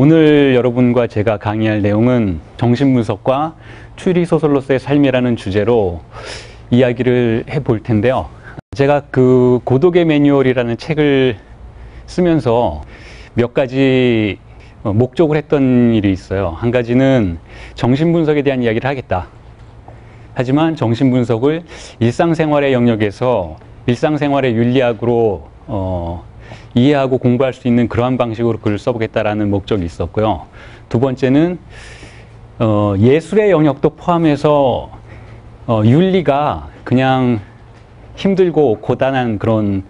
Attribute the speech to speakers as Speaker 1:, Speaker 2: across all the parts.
Speaker 1: 오늘 여러분과 제가 강의할 내용은 정신분석과 추리소설로서의 삶이라는 주제로 이야기를 해볼 텐데요. 제가 그 고독의 매뉴얼이라는 책을 쓰면서 몇 가지 목적을 했던 일이 있어요. 한 가지는 정신분석에 대한 이야기를 하겠다. 하지만 정신분석을 일상생활의 영역에서 일상생활의 윤리학으로 이해하고 공부할 수 있는 그러한 방식으로 글을 써보겠다라는 목적이 있었고요. 두 번째는 예술의 영역도 포함해서 윤리가 그냥 힘들고 고단한 그런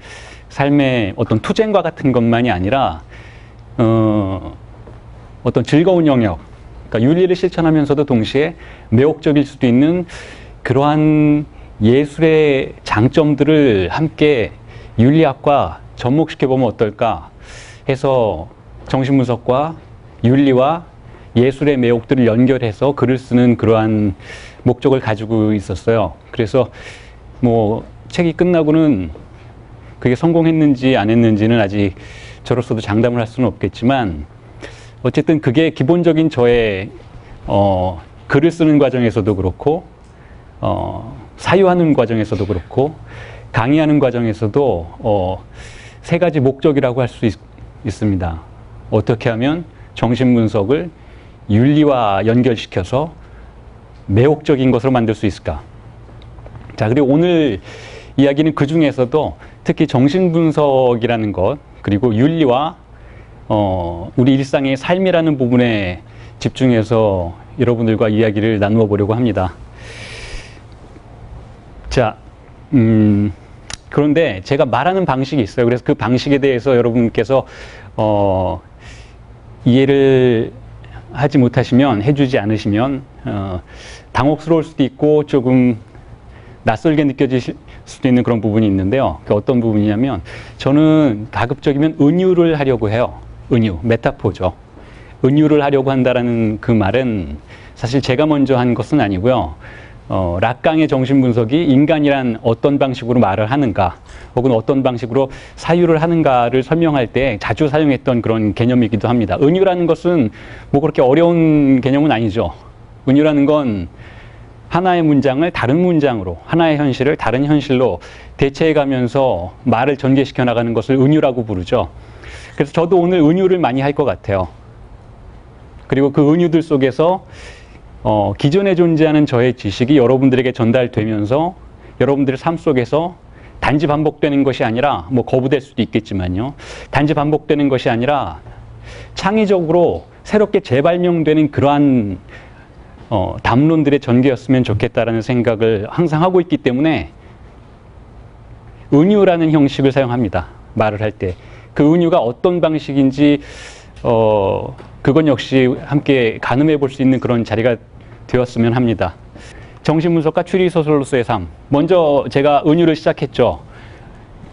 Speaker 1: 삶의 어떤 투쟁과 같은 것만이 아니라 어떤 즐거운 영역, 그러니까 윤리를 실천하면서도 동시에 매혹적일 수도 있는 그러한 예술의 장점들을 함께 윤리학과 접목시켜보면 어떨까 해서 정신분석과 윤리와 예술의 매혹들을 연결해서 글을 쓰는 그러한 목적을 가지고 있었어요. 그래서 뭐 책이 끝나고는 그게 성공했는지 안 했는지는 아직 저로서도 장담을 할 수는 없겠지만 어쨌든 그게 기본적인 저의 글을 쓰는 과정에서도 그렇고 사유하는 과정에서도 그렇고 강의하는 과정에서도 세 가지 목적이라고 할 수 있습니다. 어떻게 하면 정신분석을 윤리와 연결시켜서 매혹적인 것으로 만들 수 있을까? 자, 그리고 오늘 이야기는 그 중에서도 특히 정신분석이라는 것, 그리고 윤리와 우리 일상의 삶이라는 부분에 집중해서 여러분들과 이야기를 나누어 보려고 합니다. 자, 그런데 제가 말하는 방식이 있어요. 그래서 그 방식에 대해서 여러분께서 이해를 하지 못하시면, 해주지 않으시면 당혹스러울 수도 있고 조금 낯설게 느껴질 수도 있는 그런 부분이 있는데요. 그 어떤 부분이냐면 저는 가급적이면 은유를 하려고 해요. 은유, 메타포죠. 은유를 하려고 한다라는 그 말은 사실 제가 먼저 한 것은 아니고요. 락강의 정신분석이 인간이란 어떤 방식으로 말을 하는가 혹은 어떤 방식으로 사유를 하는가를 설명할 때 자주 사용했던 그런 개념이기도 합니다. 은유라는 것은 뭐 그렇게 어려운 개념은 아니죠. 은유라는 건 하나의 문장을 다른 문장으로, 하나의 현실을 다른 현실로 대체해 가면서 말을 전개시켜 나가는 것을 은유라고 부르죠. 그래서 저도 오늘 은유를 많이 할 것 같아요. 그리고 그 은유들 속에서 기존에 존재하는 저의 지식이 여러분들에게 전달되면서 여러분들의 삶 속에서 단지 반복되는 것이 아니라, 뭐 거부될 수도 있겠지만요. 단지 반복되는 것이 아니라 창의적으로 새롭게 재발명되는 그러한 담론들의 전개였으면 좋겠다라는 생각을 항상 하고 있기 때문에 은유라는 형식을 사용합니다. 말을 할 때. 그 은유가 어떤 방식인지 그건 역시 함께 가늠해 볼 수 있는 그런 자리가 되었으면 합니다. 정신분석과 추리소설로서의 삶. 먼저 제가 은유를 시작했죠.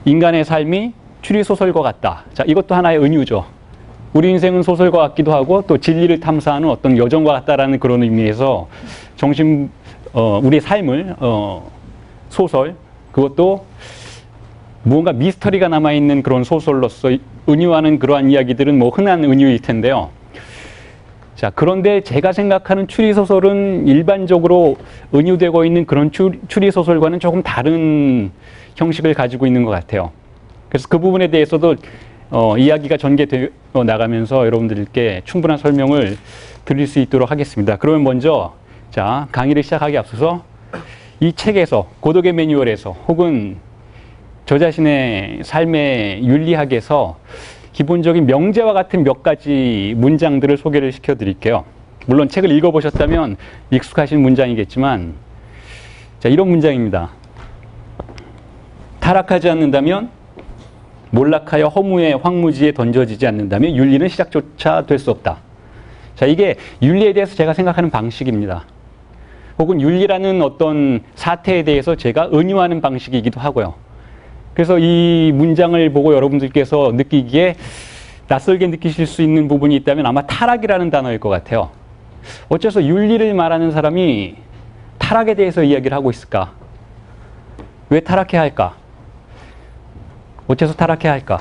Speaker 1: 인간의 삶이 추리소설과 같다. 자, 이것도 하나의 은유죠. 우리 인생은 소설과 같기도 하고 또 진리를 탐사하는 어떤 여정과 같다라는 그런 의미에서 우리의 삶을 소설, 그것도 무언가 미스터리가 남아있는 그런 소설로서 은유하는 그러한 이야기들은 뭐 흔한 은유일 텐데요. 자, 그런데 제가 생각하는 추리소설은 일반적으로 은유되고 있는 그런 추리소설과는 조금 다른 형식을 가지고 있는 것 같아요. 그래서 그 부분에 대해서도 이야기가 전개되어 나가면서 여러분들께 충분한 설명을 드릴 수 있도록 하겠습니다. 그러면 먼저 자, 강의를 시작하기 앞서서 이 책에서, 고독의 매뉴얼에서 혹은 저 자신의 삶의 윤리학에서 기본적인 명제와 같은 몇 가지 문장들을 소개를 시켜드릴게요. 물론 책을 읽어보셨다면 익숙하신 문장이겠지만, 자, 이런 문장입니다. 타락하지 않는다면, 몰락하여 허무의 황무지에 던져지지 않는다면 윤리는 시작조차 될 수 없다. 자, 이게 윤리에 대해서 제가 생각하는 방식입니다. 혹은 윤리라는 어떤 사태에 대해서 제가 은유하는 방식이기도 하고요. 그래서 이 문장을 보고 여러분들께서 느끼기에 낯설게 느끼실 수 있는 부분이 있다면 아마 타락이라는 단어일 것 같아요. 어째서 윤리를 말하는 사람이 타락에 대해서 이야기를 하고 있을까? 왜 타락해야 할까? 어째서 타락해야 할까?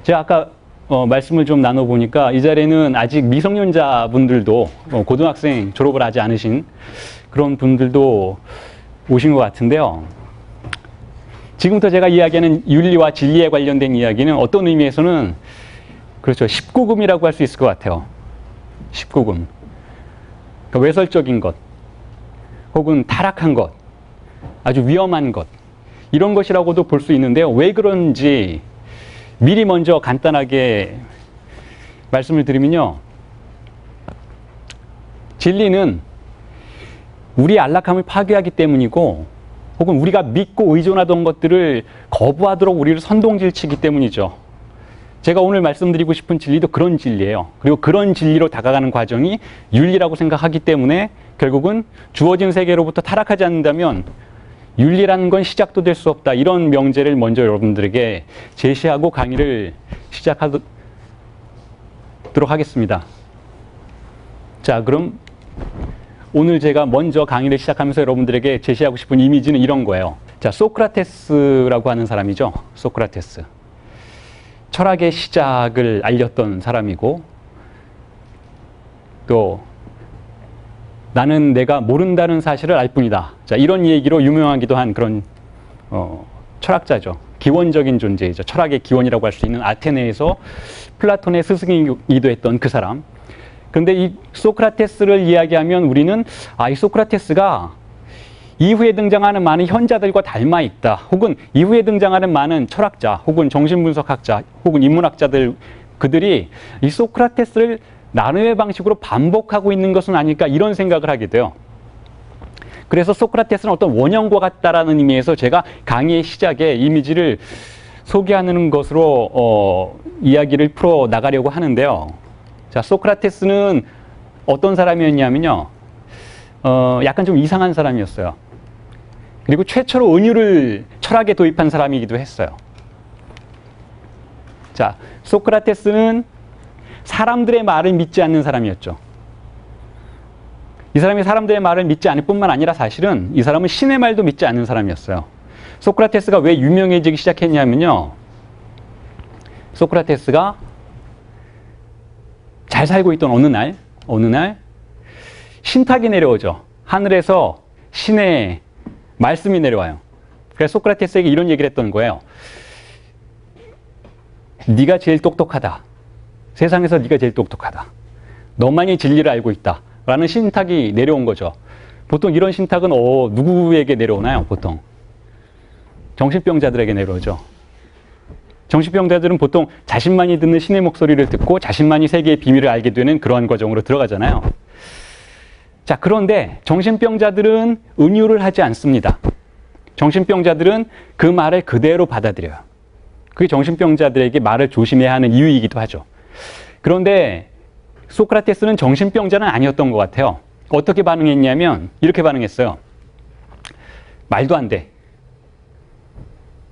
Speaker 1: 제가 아까 말씀을 좀 나눠보니까 이 자리에는 아직 미성년자분들도 고등학생 졸업을 하지 않으신 그런 분들도 오신 것 같은데요. 지금부터 제가 이야기하는 윤리와 진리에 관련된 이야기는 어떤 의미에서는 그렇죠. 19금이라고 할 수 있을 것 같아요. 19금. 그러니까 외설적인 것, 혹은 타락한 것, 아주 위험한 것, 이런 것이라고도 볼 수 있는데요. 왜 그런지 미리 먼저 간단하게 말씀을 드리면요. 진리는 우리의 안락함을 파괴하기 때문이고, 혹은 우리가 믿고 의존하던 것들을 거부하도록 우리를 선동질치기 때문이죠. 제가 오늘 말씀드리고 싶은 진리도 그런 진리예요. 그리고 그런 진리로 다가가는 과정이 윤리라고 생각하기 때문에 결국은 주어진 세계로부터 타락하지 않는다면 윤리라는 건 시작도 될 수 없다. 이런 명제를 먼저 여러분들에게 제시하고 강의를 시작하도록 하겠습니다. 자, 그럼 오늘 제가 먼저 강의를 시작하면서 여러분들에게 제시하고 싶은 이미지는 이런 거예요. 자, 소크라테스라고 하는 사람이죠. 소크라테스. 철학의 시작을 알렸던 사람이고, 또 나는 내가 모른다는 사실을 알 뿐이다. 자, 이런 얘기로 유명하기도 한 그런 철학자죠. 기원적인 존재이죠. 철학의 기원이라고 할 수 있는 아테네에서 플라톤의 스승이기도 했던 그 사람. 그런데 이 소크라테스를 이야기하면 우리는 이 소크라테스가 이후에 등장하는 많은 현자들과 닮아 있다. 혹은 이후에 등장하는 많은 철학자, 혹은 정신분석학자, 혹은 인문학자들, 그들이 이 소크라테스를 나름의 방식으로 반복하고 있는 것은 아닐까, 이런 생각을 하게 돼요. 그래서 소크라테스는 어떤 원형과 같다라는 의미에서 제가 강의의 시작에 이미지를 소개하는 것으로 이야기를 풀어 나가려고 하는데요. 자, 소크라테스는 어떤 사람이었냐면요. 약간 좀 이상한 사람이었어요. 그리고 최초로 은유를 철학에 도입한 사람이기도 했어요. 자, 소크라테스는 사람들의 말을 믿지 않는 사람이었죠. 이 사람이 사람들의 말을 믿지 않을 뿐만 아니라 사실은 이 사람은 신의 말도 믿지 않는 사람이었어요. 소크라테스가 왜 유명해지기 시작했냐면요. 소크라테스가 잘 살고 있던 어느 날 신탁이 내려오죠. 하늘에서 신의 말씀이 내려와요. 그래서 소크라테스에게 이런 얘기를 했던 거예요. 네가 제일 똑똑하다. 세상에서 네가 제일 똑똑하다. 너만이 진리를 알고 있다. 라는 신탁이 내려온 거죠. 보통 이런 신탁은 누구에게 내려오나요? 보통 정신병자들에게 내려오죠. 정신병자들은 보통 자신만이 듣는 신의 목소리를 듣고 자신만이 세계의 비밀을 알게 되는 그러한 과정으로 들어가잖아요. 자, 그런데 정신병자들은 은유를 하지 않습니다. 정신병자들은 그 말을 그대로 받아들여요. 그게 정신병자들에게 말을 조심해야 하는 이유이기도 하죠. 그런데 소크라테스는 정신병자는 아니었던 것 같아요. 어떻게 반응했냐면 이렇게 반응했어요. 말도 안 돼.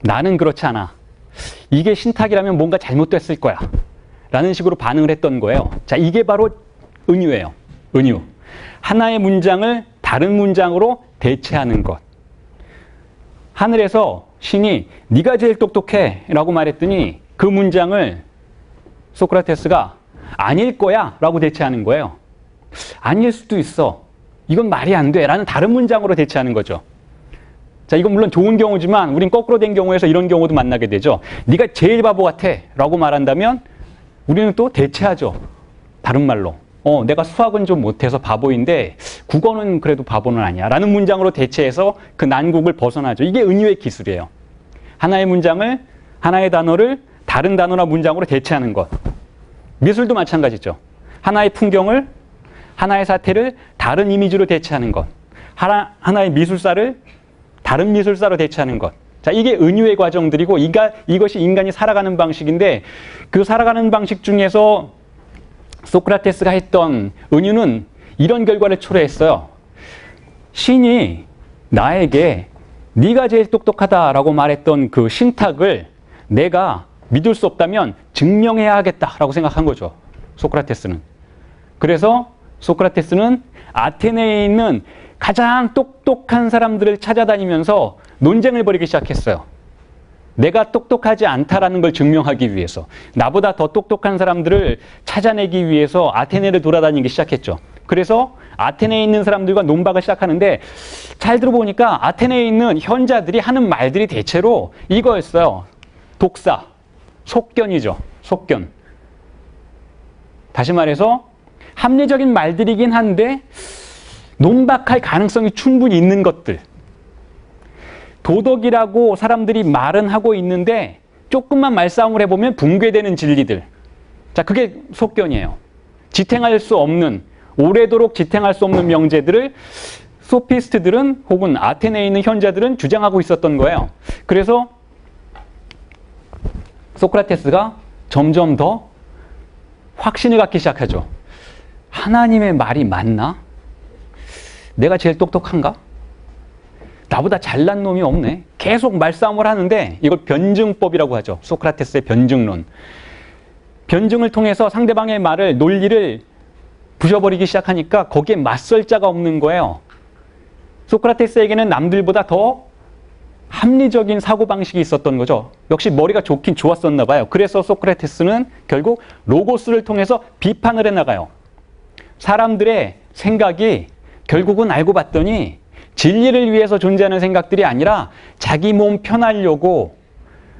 Speaker 1: 나는 그렇지 않아. 이게 신탁이라면 뭔가 잘못됐을 거야. 라는 식으로 반응을 했던 거예요. 자, 이게 바로 은유예요. 은유. 하나의 문장을 다른 문장으로 대체하는 것. 하늘에서 신이 네가 제일 똑똑해 라고 말했더니 그 문장을 소크라테스가 아닐 거야 라고 대체하는 거예요. 아닐 수도 있어. 이건 말이 안 돼 라는 다른 문장으로 대체하는 거죠. 자, 이건 물론 좋은 경우지만 우린 거꾸로 된 경우에서 이런 경우도 만나게 되죠. 네가 제일 바보 같아 라고 말한다면 우리는 또 대체하죠. 다른 말로. 내가 수학은 좀 못해서 바보인데 국어는 그래도 바보는 아니야 라는 문장으로 대체해서 그 난국을 벗어나죠. 이게 은유의 기술이에요. 하나의 문장을, 하나의 단어를 다른 단어나 문장으로 대체하는 것. 미술도 마찬가지죠. 하나의 풍경을, 하나의 사태를 다른 이미지로 대체하는 것. 하나의 미술사를 다른 미술사로 대체하는 것. 자, 이게 은유의 과정들이고 이것이 인간이 살아가는 방식인데 그 살아가는 방식 중에서 소크라테스가 했던 은유는 이런 결과를 초래했어요. 신이 나에게 네가 제일 똑똑하다라고 말했던 그 신탁을 내가 믿을 수 없다면 증명해야 하겠다라고 생각한 거죠. 소크라테스는. 그래서 소크라테스는 아테네에 있는 가장 똑똑한 사람들을 찾아다니면서 논쟁을 벌이기 시작했어요. 내가 똑똑하지 않다라는 걸 증명하기 위해서, 나보다 더 똑똑한 사람들을 찾아내기 위해서 아테네를 돌아다니기 시작했죠. 그래서 아테네에 있는 사람들과 논박을 시작하는데, 잘 들어보니까 아테네에 있는 현자들이 하는 말들이 대체로 이거였어요. 독사, 속견이죠. 속견. 다시 말해서 합리적인 말들이긴 한데 논박할 가능성이 충분히 있는 것들. 도덕이라고 사람들이 말은 하고 있는데 조금만 말싸움을 해보면 붕괴되는 진리들. 자, 그게 속견이에요. 지탱할 수 없는, 오래도록 지탱할 수 없는 명제들을 소피스트들은 혹은 아테네에 있는 현자들은 주장하고 있었던 거예요. 그래서 소크라테스가 점점 더 확신을 갖기 시작하죠. 하나님의 말이 맞나? 내가 제일 똑똑한가? 나보다 잘난 놈이 없네. 계속 말싸움을 하는데 이걸 변증법이라고 하죠. 소크라테스의 변증론. 변증을 통해서 상대방의 말을, 논리를 부셔버리기 시작하니까 거기에 맞설 자가 없는 거예요. 소크라테스에게는 남들보다 더 합리적인 사고방식이 있었던 거죠. 역시 머리가 좋긴 좋았었나 봐요. 그래서 소크라테스는 결국 로고스를 통해서 비판을 해나가요. 사람들의 생각이 결국은 알고 봤더니 진리를 위해서 존재하는 생각들이 아니라 자기 몸 편하려고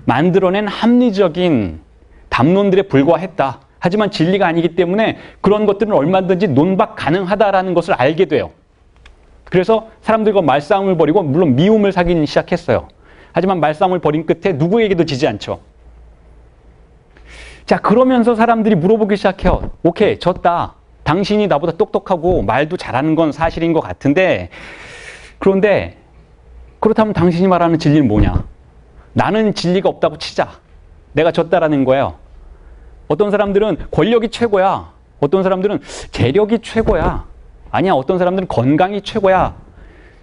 Speaker 1: 만들어낸 합리적인 담론들에 불과했다. 하지만 진리가 아니기 때문에 그런 것들은 얼마든지 논박 가능하다라는 것을 알게 돼요. 그래서 사람들과 말싸움을 벌이고 물론 미움을 사기 시작했어요. 하지만 말싸움을 벌인 끝에 누구에게도 지지 않죠. 자, 그러면서 사람들이 물어보기 시작해요. 오케이, 졌다. 당신이 나보다 똑똑하고 말도 잘하는 건 사실인 것 같은데, 그런데 그렇다면 당신이 말하는 진리는 뭐냐? 나는 진리가 없다고 치자. 내가 졌다라는 거예요. 어떤 사람들은 권력이 최고야. 어떤 사람들은 재력이 최고야. 아니야, 어떤 사람들은 건강이 최고야.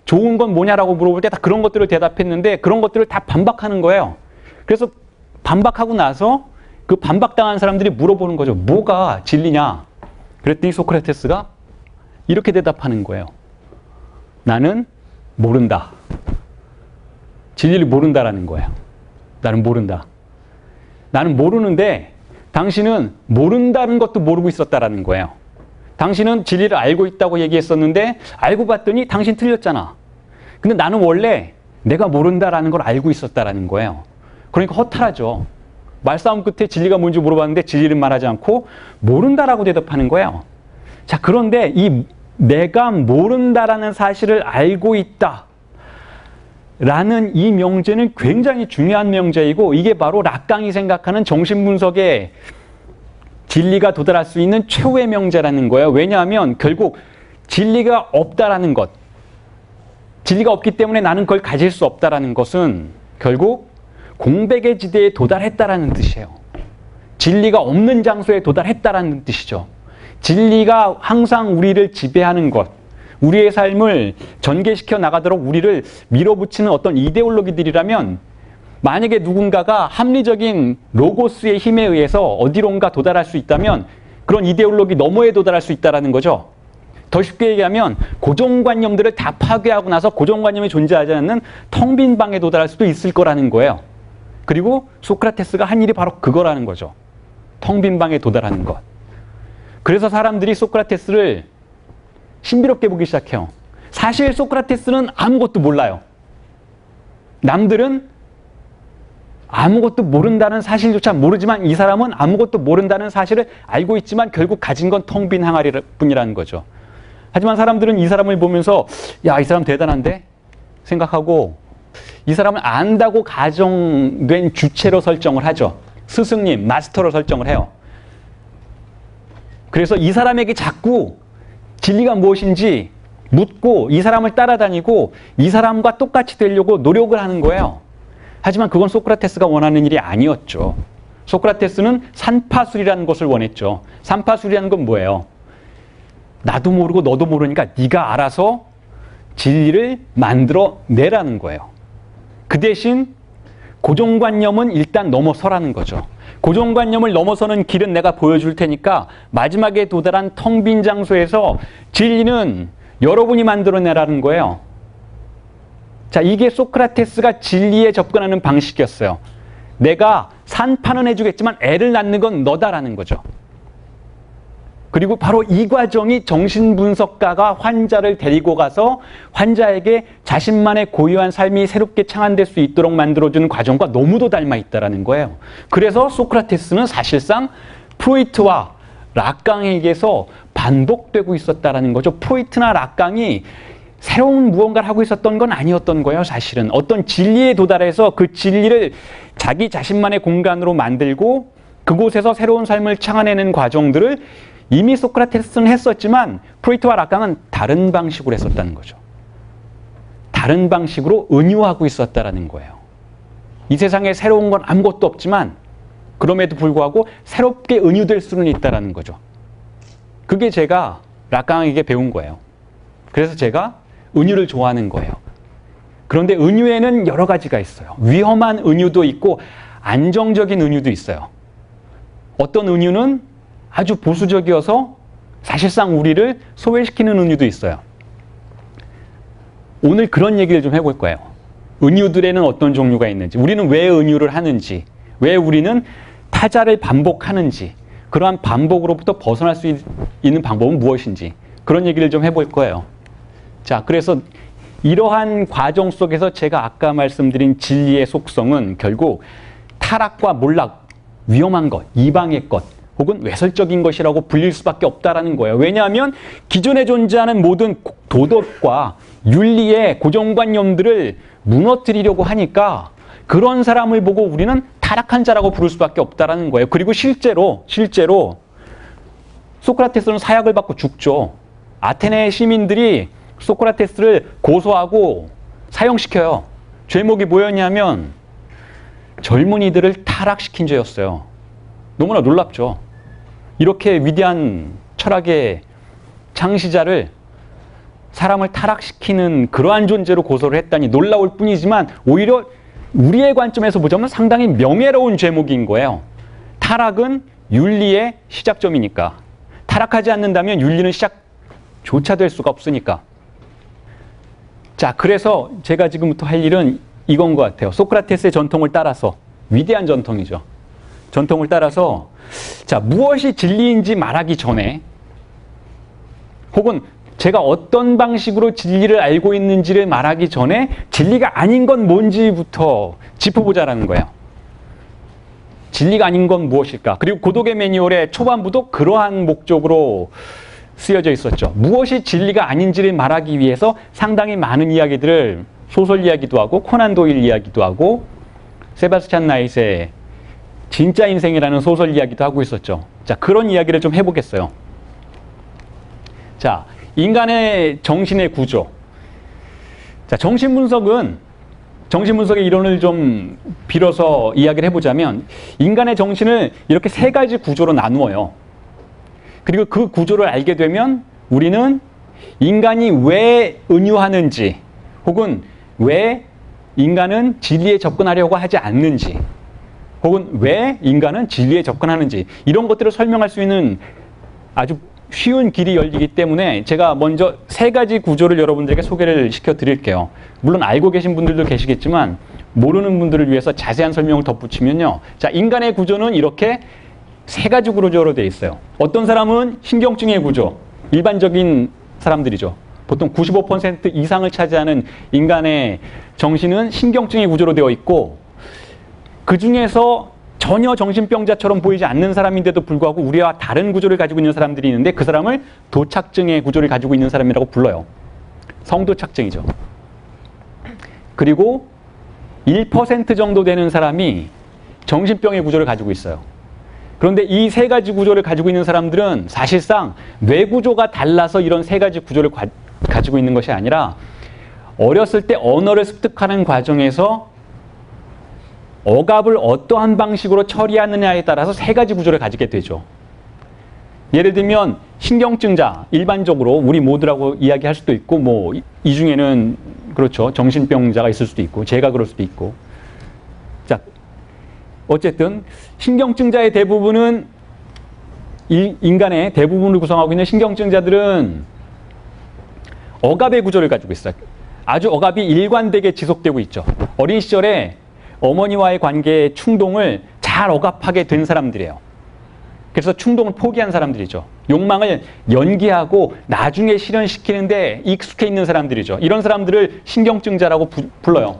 Speaker 1: 좋은 건 뭐냐라고 물어볼 때 다 그런 것들을 대답했는데 그런 것들을 다 반박하는 거예요. 그래서 반박하고 나서 그 반박당한 사람들이 물어보는 거죠. 뭐가 진리냐? 그랬더니 소크라테스가 이렇게 대답하는 거예요. 나는 모른다. 진리를 모른다라는 거예요. 나는 모른다. 나는 모르는데 당신은 모른다는 것도 모르고 있었다라는 거예요. 당신은 진리를 알고 있다고 얘기했었는데 알고 봤더니 당신 틀렸잖아. 근데 나는 원래 내가 모른다라는 걸 알고 있었다라는 거예요. 그러니까 허탈하죠. 말싸움 끝에 진리가 뭔지 물어봤는데 진리를 말하지 않고 모른다라고 대답하는 거예요. 자, 그런데 이 내가 모른다라는 사실을 알고 있다 라는 이 명제는 굉장히 중요한 명제이고 이게 바로 락강이 생각하는 정신분석의 진리가 도달할 수 있는 최후의 명제라는 거예요. 왜냐하면 결국 진리가 없다라는 것, 진리가 없기 때문에 나는 그걸 가질 수 없다라는 것은 결국 공백의 지대에 도달했다라는 뜻이에요. 진리가 없는 장소에 도달했다라는 뜻이죠. 진리가 항상 우리를 지배하는 것, 우리의 삶을 전개시켜 나가도록 우리를 밀어붙이는 어떤 이데올로기들이라면 만약에 누군가가 합리적인 로고스의 힘에 의해서 어디론가 도달할 수 있다면 그런 이데올로기 너머에 도달할 수 있다는 거죠. 더 쉽게 얘기하면 고정관념들을 다 파괴하고 나서 고정관념이 존재하지 않는 텅 빈 방에 도달할 수도 있을 거라는 거예요. 그리고 소크라테스가 한 일이 바로 그거라는 거죠. 텅 빈 방에 도달하는 것. 그래서 사람들이 소크라테스를 신비롭게 보기 시작해요. 사실 소크라테스는 아무것도 몰라요. 남들은 아무것도 모른다는 사실조차 모르지만 이 사람은 아무것도 모른다는 사실을 알고 있지만 결국 가진 건 텅 빈 항아리일 뿐이라는 거죠. 하지만 사람들은 이 사람을 보면서 야, 이 사람 대단한데? 생각하고 이 사람을 안다고 가정된 주체로 설정을 하죠. 스승님, 마스터로 설정을 해요. 그래서 이 사람에게 자꾸 진리가 무엇인지 묻고 이 사람을 따라다니고 이 사람과 똑같이 되려고 노력을 하는 거예요. 하지만 그건 소크라테스가 원하는 일이 아니었죠. 소크라테스는 산파술이라는 것을 원했죠. 산파술이라는 건 뭐예요? 나도 모르고 너도 모르니까 네가 알아서 진리를 만들어 내라는 거예요. 그 대신 고정관념은 일단 넘어서라는 거죠. 고정관념을 넘어서는 길은 내가 보여줄 테니까 마지막에 도달한 텅 빈 장소에서 진리는 여러분이 만들어내라는 거예요. 자, 이게 소크라테스가 진리에 접근하는 방식이었어요. 내가 산파는 해주겠지만 애를 낳는 건 너다라는 거죠. 그리고 바로 이 과정이 정신분석가가 환자를 데리고 가서 환자에게 자신만의 고유한 삶이 새롭게 창안될 수 있도록 만들어주는 과정과 너무도 닮아 있다는 거예요. 그래서 소크라테스는 사실상 프로이트와 락강에게서 반복되고 있었다는 거죠. 프로이트나 락강이 새로운 무언가를 하고 있었던 건 아니었던 거예요. 사실은 어떤 진리에 도달해서 그 진리를 자기 자신만의 공간으로 만들고 그곳에서 새로운 삶을 창안해내는 과정들을 이미 소크라테스는 했었지만 프로이트와 락강은 다른 방식으로 했었다는 거죠. 다른 방식으로 은유하고 있었다는 거예요. 이 세상에 새로운 건 아무것도 없지만 그럼에도 불구하고 새롭게 은유될 수는 있다는 거죠. 그게 제가 락강에게 배운 거예요. 그래서 제가 은유를 좋아하는 거예요. 그런데 은유에는 여러 가지가 있어요. 위험한 은유도 있고 안정적인 은유도 있어요. 어떤 은유는 아주 보수적이어서 사실상 우리를 소외시키는 은유도 있어요. 오늘 그런 얘기를 좀 해볼 거예요. 은유들에는 어떤 종류가 있는지, 우리는 왜 은유를 하는지, 왜 우리는 타자를 반복하는지, 그러한 반복으로부터 벗어날 수 있는 방법은 무엇인지 그런 얘기를 좀 해볼 거예요. 자, 그래서 이러한 과정 속에서 제가 아까 말씀드린 진리의 속성은 결국 타락과 몰락, 위험한 것, 이방의 것, 혹은 외설적인 것이라고 불릴 수밖에 없다라는 거예요. 왜냐하면 기존에 존재하는 모든 도덕과 윤리의 고정관념들을 무너뜨리려고 하니까 그런 사람을 보고 우리는 타락한 자라고 부를 수밖에 없다라는 거예요. 그리고 실제로 소크라테스는 사약을 받고 죽죠. 아테네 시민들이 소크라테스를 고소하고 사형시켜요. 죄목이 뭐였냐면 젊은이들을 타락시킨 죄였어요. 너무나 놀랍죠. 이렇게 위대한 철학의 창시자를 사람을 타락시키는 그러한 존재로 고소를 했다니 놀라울 뿐이지만 오히려 우리의 관점에서 보자면 상당히 명예로운 죄목인 거예요. 타락은 윤리의 시작점이니까. 타락하지 않는다면 윤리는 시작조차 될 수가 없으니까. 자, 그래서 제가 지금부터 할 일은 이건 것 같아요. 소크라테스의 전통을 따라서, 위대한 전통이죠. 전통을 따라서 자, 무엇이 진리인지 말하기 전에 혹은 제가 어떤 방식으로 진리를 알고 있는지를 말하기 전에 진리가 아닌 건 뭔지부터 짚어보자라는 거예요. 진리가 아닌 건 무엇일까? 그리고 고독의 매뉴얼의 초반부도 그러한 목적으로 쓰여져 있었죠. 무엇이 진리가 아닌지를 말하기 위해서 상당히 많은 이야기들을 소설 이야기도 하고 코난 도일 이야기도 하고 세바스찬 나잇의 진짜 인생이라는 소설 이야기도 하고 있었죠. 자, 그런 이야기를 좀 해보겠어요. 자, 인간의 정신의 구조. 자, 정신분석의 이론을 좀 빌어서 이야기를 해보자면 인간의 정신을 이렇게 세 가지 구조로 나누어요. 그리고 그 구조를 알게 되면 우리는 인간이 왜 은유하는지 혹은 왜 인간은 진리에 접근하려고 하지 않는지 혹은 왜 인간은 진리에 접근하는지 이런 것들을 설명할 수 있는 아주 쉬운 길이 열리기 때문에 제가 먼저 세 가지 구조를 여러분들에게 소개를 시켜드릴게요. 물론 알고 계신 분들도 계시겠지만 모르는 분들을 위해서 자세한 설명을 덧붙이면요. 자, 인간의 구조는 이렇게 세 가지 구조로 되어 있어요. 어떤 사람은 신경증의 구조, 일반적인 사람들이죠. 보통 95% 이상을 차지하는 인간의 정신은 신경증의 구조로 되어 있고 그 중에서 전혀 정신병자처럼 보이지 않는 사람인데도 불구하고 우리와 다른 구조를 가지고 있는 사람들이 있는데 그 사람을 도착증의 구조를 가지고 있는 사람이라고 불러요. 성도착증이죠. 그리고 1% 정도 되는 사람이 정신병의 구조를 가지고 있어요. 그런데 이 세 가지 구조를 가지고 있는 사람들은 사실상 뇌 구조가 달라서 이런 세 가지 구조를 가지고 있는 것이 아니라 어렸을 때 언어를 습득하는 과정에서 억압을 어떠한 방식으로 처리하느냐에 따라서 세 가지 구조를 가지게 되죠. 예를 들면 신경증자, 일반적으로 우리 모두라고 이야기할 수도 있고 뭐 이 중에는 그렇죠. 정신병자가 있을 수도 있고 제가 그럴 수도 있고. 자, 어쨌든 신경증자의 대부분은 인간의 대부분을 구성하고 있는 신경증자들은 억압의 구조를 가지고 있어요. 아주 억압이 일관되게 지속되고 있죠. 어린 시절에 어머니와의 관계의 충동을 잘 억압하게 된 사람들이에요. 그래서 충동을 포기한 사람들이죠. 욕망을 연기하고 나중에 실현시키는데 익숙해 있는 사람들이죠. 이런 사람들을 신경증자라고 불러요.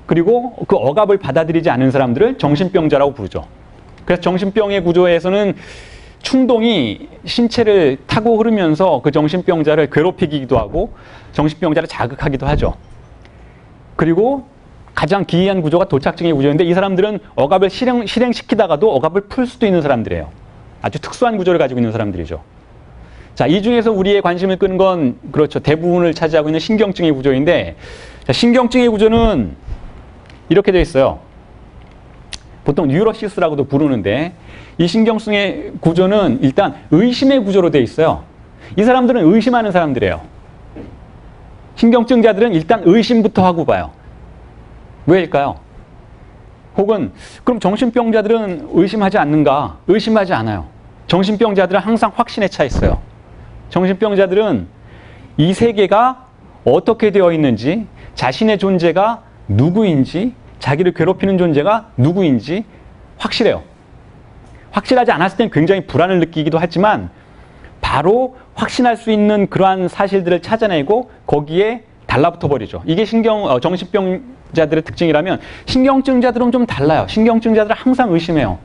Speaker 1: 그리고 그 억압을 받아들이지 않는 사람들을 정신병자라고 부르죠. 그래서 정신병의 구조에서는 충동이 신체를 타고 흐르면서 그 정신병자를 괴롭히기도 하고 정신병자를 자극하기도 하죠. 그리고 가장 기이한 구조가 도착증의 구조인데 이 사람들은 억압을 실행시키다가도 억압을 풀 수도 있는 사람들이에요. 아주 특수한 구조를 가지고 있는 사람들이죠. 자, 이 중에서 우리의 관심을 끄는 건 그렇죠. 대부분을 차지하고 있는 신경증의 구조인데 자, 신경증의 구조는 이렇게 되어 있어요. 보통 뉴러시스라고도 부르는데 이 신경증의 구조는 일단 의심의 구조로 되어 있어요. 이 사람들은 의심하는 사람들이에요. 신경증자들은 일단 의심부터 하고 봐요. 왜일까요? 혹은 그럼 정신병자들은 의심하지 않는가? 의심하지 않아요. 정신병자들은 항상 확신에 차 있어요. 정신병자들은 이 세계가 어떻게 되어 있는지, 자신의 존재가 누구인지, 자기를 괴롭히는 존재가 누구인지 확실해요. 확실하지 않았을 땐 굉장히 불안을 느끼기도 하지만 바로 확신할 수 있는 그러한 사실들을 찾아내고 거기에 달라붙어 버리죠. 이게 정신병자들의 특징이라면 신경증자들은 좀 달라요. 신경증자들은 항상 의심해요.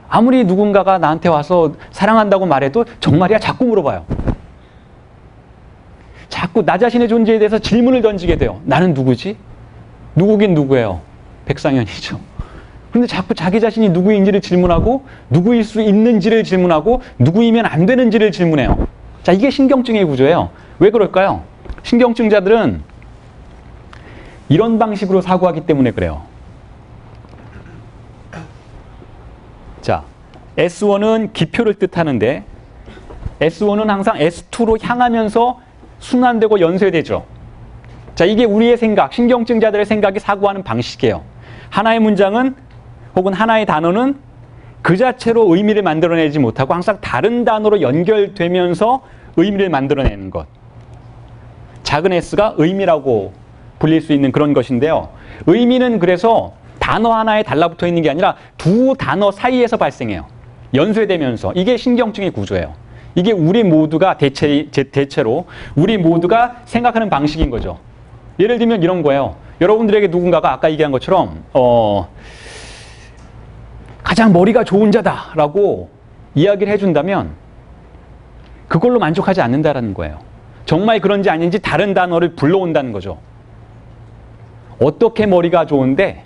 Speaker 1: 아무리 누군가가 나한테 와서 사랑한다고 말해도 정말이야? 자꾸 물어봐요. 자꾸 나 자신의 존재에 대해서 질문을 던지게 돼요. 나는 누구지? 누구긴 누구예요? 백상현이죠. 그런데 자꾸 자기 자신이 누구인지를 질문하고 누구일 수 있는지를 질문하고 누구이면 안 되는지를 질문해요. 자, 이게 신경증의 구조예요. 왜 그럴까요? 신경증자들은 이런 방식으로 사고하기 때문에 그래요. 자, S1은 기표를 뜻하는데 S1은 항상 S2로 향하면서 순환되고 연쇄되죠. 자, 이게 우리의 생각, 신경증자들의 생각이 사고하는 방식이에요. 하나의 문장은 혹은 하나의 단어는 그 자체로 의미를 만들어내지 못하고 항상 다른 단어로 연결되면서 의미를 만들어내는 것. 작은 s가 의미라고 불릴 수 있는 그런 것인데요. 의미는 그래서 단어 하나에 달라붙어 있는 게 아니라 두 단어 사이에서 발생해요. 연쇄되면서. 이게 신경증의 구조예요. 이게 우리 모두가 대체로 우리 모두가 생각하는 방식인 거죠. 예를 들면 이런 거예요. 여러분들에게 누군가가 아까 얘기한 것처럼 가장 머리가 좋은 자다라고 이야기를 해준다면 그걸로 만족하지 않는다라는 거예요. 정말 그런지 아닌지 다른 단어를 불러온다는 거죠. 어떻게 머리가 좋은데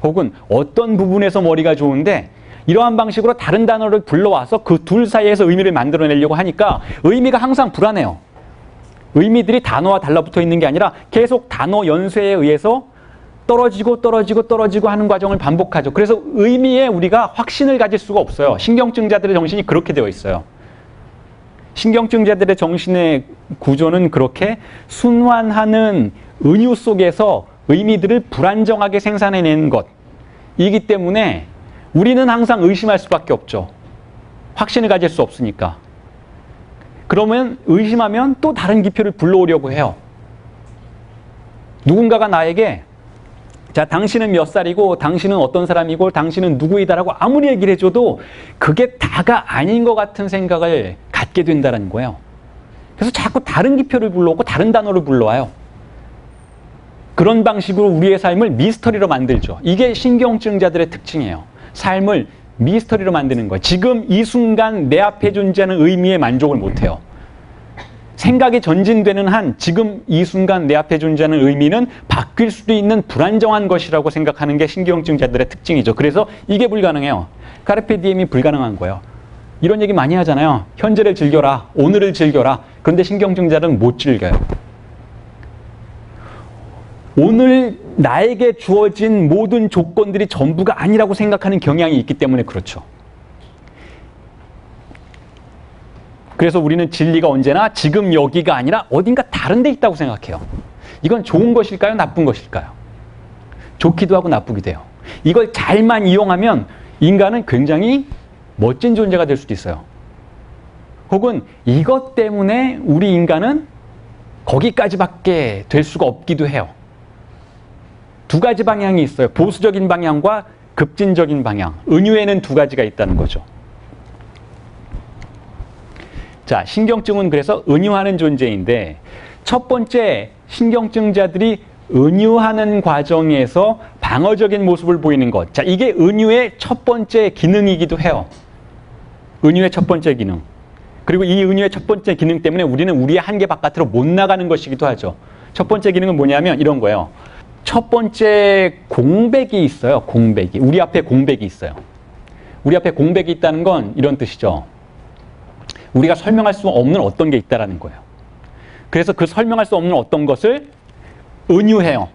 Speaker 1: 혹은 어떤 부분에서 머리가 좋은데 이러한 방식으로 다른 단어를 불러와서 그 둘 사이에서 의미를 만들어내려고 하니까 의미가 항상 불안해요. 의미들이 단어와 달라붙어 있는 게 아니라 계속 단어 연쇄에 의해서 떨어지고 하는 과정을 반복하죠. 그래서 의미에 우리가 확신을 가질 수가 없어요. 신경증자들의 정신이 그렇게 되어 있어요. 신경증자들의 정신의 구조는 그렇게 순환하는 은유 속에서 의미들을 불안정하게 생산해내는 것이기 때문에 우리는 항상 의심할 수밖에 없죠. 확신을 가질 수 없으니까. 그러면 의심하면 또 다른 기표를 불러오려고 해요. 누군가가 나에게 자, 당신은 몇 살이고 당신은 어떤 사람이고 당신은 누구이다라고 아무리 얘기를 해줘도 그게 다가 아닌 것 같은 생각을 갖게 된다는 거예요. 그래서 자꾸 다른 기표를 불러오고 다른 단어를 불러와요. 그런 방식으로 우리의 삶을 미스터리로 만들죠. 이게 신경증자들의 특징이에요. 삶을 미스터리로 만드는 거예요. 지금 이 순간 내 앞에 존재하는 의미에 만족을 못해요. 생각이 전진되는 한 지금 이 순간 내 앞에 존재하는 의미는 바뀔 수도 있는 불안정한 것이라고 생각하는 게 신경증자들의 특징이죠. 그래서 이게 불가능해요. 카르페 디엠이 불가능한 거예요. 이런 얘기 많이 하잖아요. 현재를 즐겨라. 오늘을 즐겨라. 그런데 신경증자들은 못 즐겨요. 오늘 나에게 주어진 모든 조건들이 전부가 아니라고 생각하는 경향이 있기 때문에 그렇죠. 그래서 우리는 진리가 언제나 지금 여기가 아니라 어딘가 다른 데 있다고 생각해요. 이건 좋은 것일까요? 나쁜 것일까요? 좋기도 하고 나쁘기도 해요. 이걸 잘만 이용하면 인간은 굉장히 멋진 존재가 될 수도 있어요. 혹은 이것 때문에 우리 인간은 거기까지밖에 될 수가 없기도 해요. 두 가지 방향이 있어요. 보수적인 방향과 급진적인 방향. 은유에는 두 가지가 있다는 거죠. 자, 신경증은 그래서 은유하는 존재인데 첫 번째 신경증자들이 은유하는 과정에서 방어적인 모습을 보이는 것. 자, 이게 은유의 첫 번째 기능이기도 해요. 은유의 첫 번째 기능. 그리고 이 은유의 첫 번째 기능 때문에 우리는 우리의 한계 바깥으로 못 나가는 것이기도 하죠. 첫 번째 기능은 뭐냐면 이런 거예요. 첫 번째 공백이 있어요. 공백이. 우리 앞에 공백이 있어요. 우리 앞에 공백이 있다는 건 이런 뜻이죠. 우리가 설명할 수 없는 어떤 게 있다는 거예요. 그래서 그 설명할 수 없는 어떤 것을 은유해요.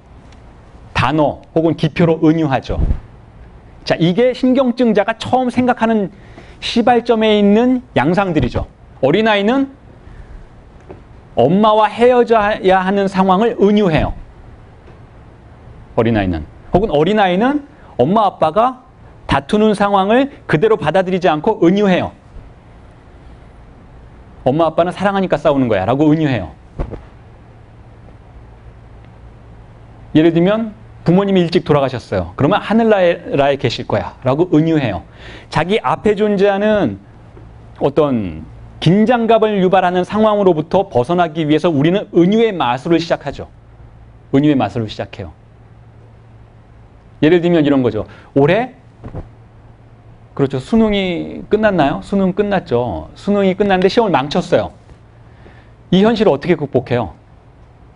Speaker 1: 단어 혹은 기표로 은유하죠. 자, 이게 신경증자가 처음 생각하는 시발점에 있는 양상들이죠. 어린아이는 엄마와 헤어져야 하는 상황을 은유해요. 어린아이는. 혹은 어린아이는 엄마 아빠가 다투는 상황을 그대로 받아들이지 않고 은유해요. 엄마 아빠는 사랑하니까 싸우는 거야 라고 은유해요. 예를 들면 부모님이 일찍 돌아가셨어요. 그러면 하늘나라에 계실 거야 라고 은유해요. 자기 앞에 존재하는 어떤 긴장감을 유발하는 상황으로부터 벗어나기 위해서 우리는 은유의 마술을 시작하죠. 은유의 마술을 시작해요. 예를 들면 이런 거죠. 올해 그렇죠. 수능이 끝났나요? 수능 끝났죠. 수능이 끝났는데 시험을 망쳤어요. 이 현실을 어떻게 극복해요?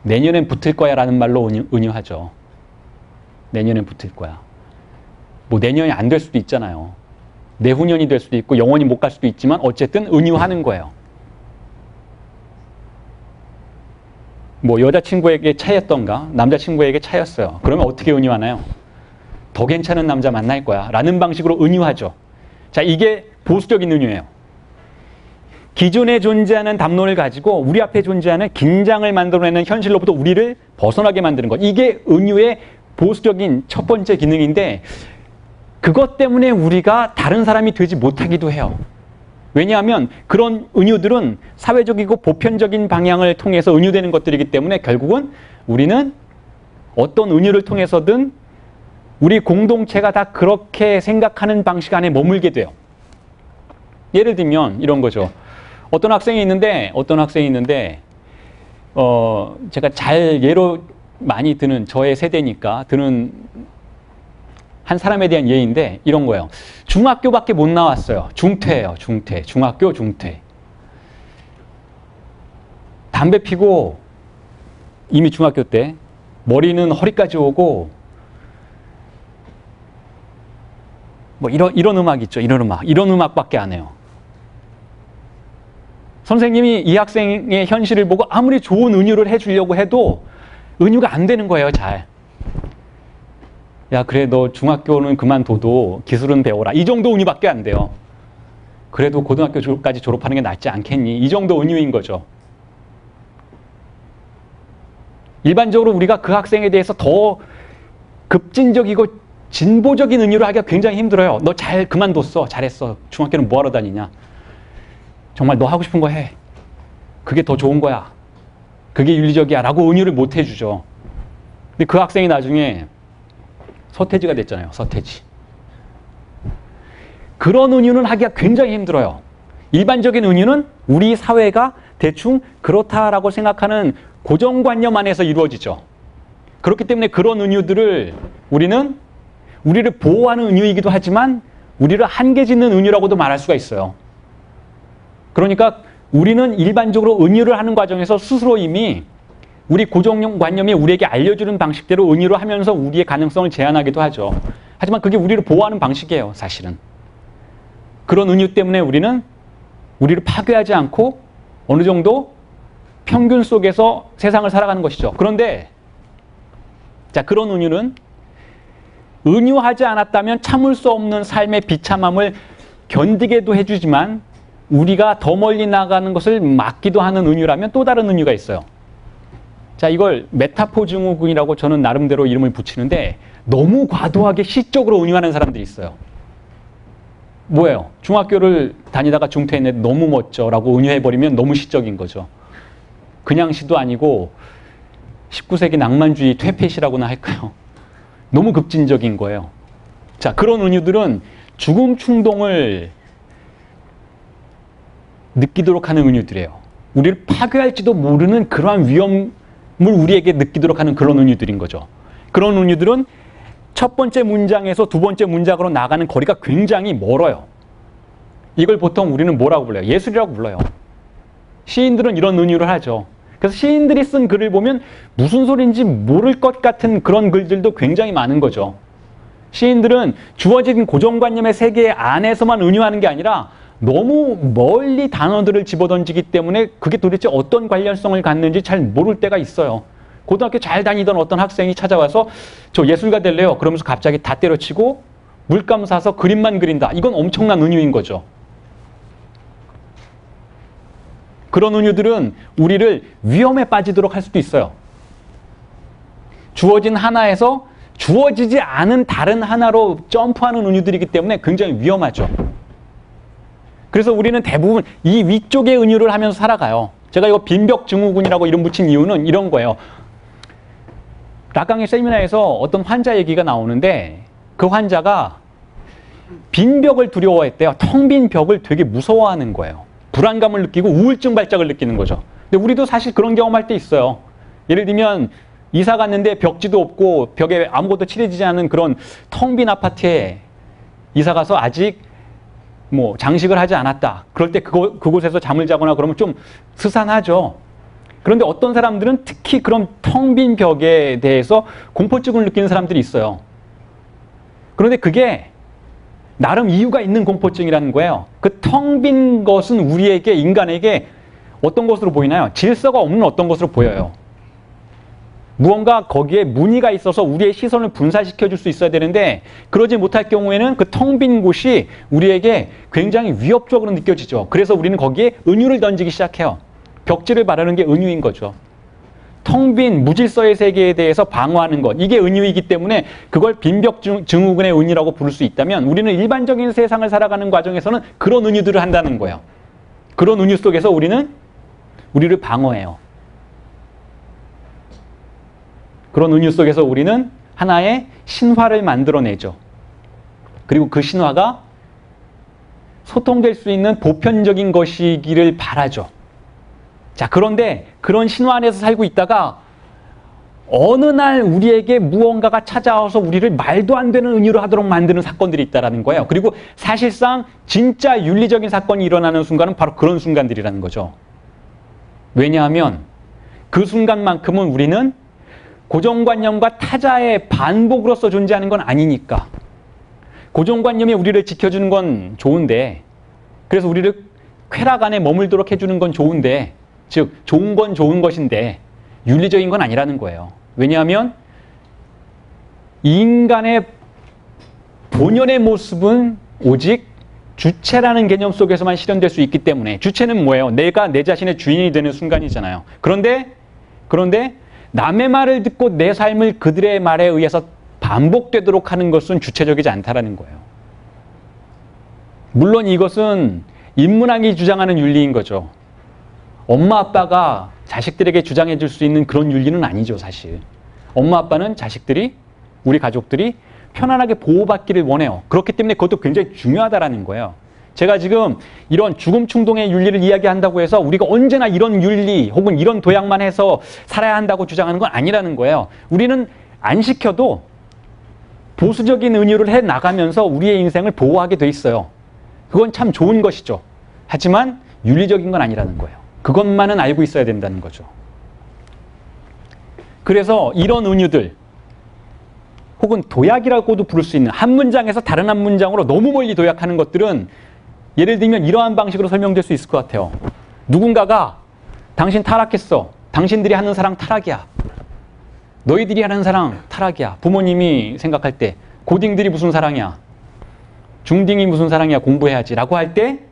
Speaker 1: 내년엔 붙을 거야 라는 말로 은유하죠. 내년엔 붙을 거야. 뭐 내년이 안 될 수도 있잖아요. 내후년이 될 수도 있고 영원히 못 갈 수도 있지만 어쨌든 은유하는 거예요. 뭐 여자친구에게 차였던가 남자친구에게 차였어요. 그러면 어떻게 은유하나요? 더 괜찮은 남자 만날 거야 라는 방식으로 은유하죠. 자, 이게 보수적인 은유예요. 기존에 존재하는 담론을 가지고 우리 앞에 존재하는 긴장을 만들어내는 현실로부터 우리를 벗어나게 만드는 것. 이게 은유의 보수적인 첫 번째 기능인데 그것 때문에 우리가 다른 사람이 되지 못하기도 해요. 왜냐하면 그런 은유들은 사회적이고 보편적인 방향을 통해서 은유되는 것들이기 때문에 결국은 우리는 어떤 은유를 통해서든 우리 공동체가 다 그렇게 생각하는 방식 안에 머물게 돼요. 예를 들면 이런 거죠. 어떤 학생이 있는데 제가 잘 예로 많이 드는 저의 세대니까 드는 한 사람에 대한 예인데 이런 거예요. 중학교밖에 못 나왔어요. 중퇴예요. 중퇴. 중학교 중퇴. 담배 피고 이미 중학교 때 머리는 허리까지 오고 뭐 이런 음악 있죠. 이런 음악밖에 안 해요. 선생님이 이 학생의 현실을 보고 아무리 좋은 은유를 해주려고 해도 은유가 안 되는 거예요. 잘. 야, 그래 너 중학교는 그만둬도 기술은 배워라. 이 정도 은유밖에 안 돼요. 그래도 고등학교까지 졸업하는 게 낫지 않겠니? 이 정도 은유인 거죠. 일반적으로 우리가 그 학생에 대해서 더 급진적이고 진보적인 은유를 하기가 굉장히 힘들어요. 너 잘 그만뒀어. 잘했어. 중학교는 뭐하러 다니냐. 정말 너 하고 싶은 거 해. 그게 더 좋은 거야. 그게 윤리적이야. 라고 은유를 못 해주죠. 근데 그 학생이 나중에 서태지가 됐잖아요. 서태지. 그런 은유는 하기가 굉장히 힘들어요. 일반적인 은유는 우리 사회가 대충 그렇다라고 생각하는 고정관념 안에서 이루어지죠. 그렇기 때문에 그런 은유들을 우리를 보호하는 은유이기도 하지만 우리를 한계짓는 은유라고도 말할 수가 있어요. 그러니까 우리는 일반적으로 은유를 하는 과정에서 스스로 이미 우리 고정관념이 우리에게 알려주는 방식대로 은유를 하면서 우리의 가능성을 제한하기도 하죠. 하지만 그게 우리를 보호하는 방식이에요. 사실은. 그런 은유 때문에 우리는 우리를 파괴하지 않고 어느 정도 평균 속에서 세상을 살아가는 것이죠. 그런데 자, 그런 은유는 은유하지 않았다면 참을 수 없는 삶의 비참함을 견디게도 해주지만 우리가 더 멀리 나가는 것을 막기도 하는 은유라면 또 다른 은유가 있어요. 자, 이걸 메타포 증후군이라고 저는 나름대로 이름을 붙이는데 너무 과도하게 시적으로 은유하는 사람들이 있어요. 뭐예요? 중학교를 다니다가 중퇴했는데 너무 멋져 라고 은유해버리면 너무 시적인 거죠. 그냥 시도 아니고 19세기 낭만주의 퇴폐시라고나 할까요? 너무 급진적인 거예요. 자, 그런 은유들은 죽음 충동을 느끼도록 하는 은유들이에요. 우리를 파괴할지도 모르는 그러한 위험을 우리에게 느끼도록 하는 그런 은유들인 거죠. 그런 은유들은 첫 번째 문장에서 두 번째 문장으로 나가는 거리가 굉장히 멀어요. 이걸 보통 우리는 뭐라고 불러요? 예술이라고 불러요. 시인들은 이런 은유를 하죠. 그래서 시인들이 쓴 글을 보면 무슨 소리인지 모를 것 같은 그런 글들도 굉장히 많은 거죠. 시인들은 주어진 고정관념의 세계 안에서만 은유하는 게 아니라 너무 멀리 단어들을 집어던지기 때문에 그게 도대체 어떤 관련성을 갖는지 잘 모를 때가 있어요. 고등학교 잘 다니던 어떤 학생이 찾아와서 저 예술가 될래요. 그러면서 갑자기 다 때려치고 물감 사서 그림만 그린다. 이건 엄청난 은유인 거죠. 그런 은유들은 우리를 위험에 빠지도록 할 수도 있어요. 주어진 하나에서 주어지지 않은 다른 하나로 점프하는 은유들이기 때문에 굉장히 위험하죠. 그래서 우리는 대부분 이 위쪽의 은유를 하면서 살아가요. 제가 이거 빈벽증후군이라고 이름 붙인 이유는 이런 거예요. 락강의 세미나에서 어떤 환자 얘기가 나오는데 그 환자가 빈 벽을 두려워했대요. 텅 빈 벽을 되게 무서워하는 거예요. 불안감을 느끼고 우울증 발작을 느끼는 거죠. 근데 우리도 사실 그런 경험할 때 있어요. 예를 들면 이사 갔는데 벽지도 없고 벽에 아무것도 칠해지지 않은 그런 텅 빈 아파트에 이사 가서 아직 뭐 장식을 하지 않았다. 그럴 때 그곳에서 잠을 자거나 그러면 좀 스산하죠. 그런데 어떤 사람들은 특히 그런 텅 빈 벽에 대해서 공포증을 느끼는 사람들이 있어요. 그런데 그게 나름 이유가 있는 공포증이라는 거예요. 그 텅 빈 것은 우리에게, 인간에게 어떤 것으로 보이나요? 질서가 없는 어떤 것으로 보여요. 무언가 거기에 무늬가 있어서 우리의 시선을 분산시켜 줄 수 있어야 되는데 그러지 못할 경우에는 그 텅 빈 곳이 우리에게 굉장히 위협적으로 느껴지죠. 그래서 우리는 거기에 은유를 던지기 시작해요. 벽지를 바르는 게 은유인 거죠. 텅 빈 무질서의 세계에 대해서 방어하는 것, 이게 은유이기 때문에 그걸 빈벽증후군의 은유라고 부를 수 있다면 우리는 일반적인 세상을 살아가는 과정에서는 그런 은유들을 한다는 거예요. 그런 은유 속에서 우리는 우리를 방어해요. 그런 은유 속에서 우리는 하나의 신화를 만들어내죠. 그리고 그 신화가 소통될 수 있는 보편적인 것이기를 바라죠. 자, 그런데 그런 신화 안에서 살고 있다가 어느 날 우리에게 무언가가 찾아와서 우리를 말도 안 되는 은유를 하도록 만드는 사건들이 있다는 거예요. 그리고 사실상 진짜 윤리적인 사건이 일어나는 순간은 바로 그런 순간들이라는 거죠. 왜냐하면 그 순간만큼은 우리는 고정관념과 타자의 반복으로서 존재하는 건 아니니까. 고정관념이 우리를 지켜주는 건 좋은데, 그래서 우리를 쾌락 안에 머물도록 해주는 건 좋은데, 즉 좋은 건 좋은 것인데 윤리적인 건 아니라는 거예요. 왜냐하면 인간의 본연의 모습은 오직 주체라는 개념 속에서만 실현될 수 있기 때문에, 주체는 뭐예요? 내가 내 자신의 주인이 되는 순간이잖아요. 그런데 남의 말을 듣고 내 삶을 그들의 말에 의해서 반복되도록 하는 것은 주체적이지 않다라는 거예요. 물론 이것은 인문학이 주장하는 윤리인 거죠. 엄마 아빠가 자식들에게 주장해 줄 수 있는 그런 윤리는 아니죠, 사실. 엄마 아빠는 자식들이, 우리 가족들이 편안하게 보호받기를 원해요. 그렇기 때문에 그것도 굉장히 중요하다라는 거예요. 제가 지금 이런 죽음 충동의 윤리를 이야기한다고 해서 우리가 언제나 이런 윤리 혹은 이런 도약만 해서 살아야 한다고 주장하는 건 아니라는 거예요. 우리는 안 시켜도 보수적인 은유를 해 나가면서 우리의 인생을 보호하게 돼 있어요. 그건 참 좋은 것이죠. 하지만 윤리적인 건 아니라는 거예요. 그것만은 알고 있어야 된다는 거죠. 그래서 이런 은유들, 혹은 도약이라고도 부를 수 있는, 한 문장에서 다른 한 문장으로 너무 멀리 도약하는 것들은 예를 들면 이러한 방식으로 설명될 수 있을 것 같아요. 누군가가 당신 타락했어. 당신들이 하는 사랑 타락이야. 너희들이 하는 사랑 타락이야. 부모님이 생각할 때 고딩들이 무슨 사랑이야. 중딩이 무슨 사랑이야. 공부해야지 라고 할 때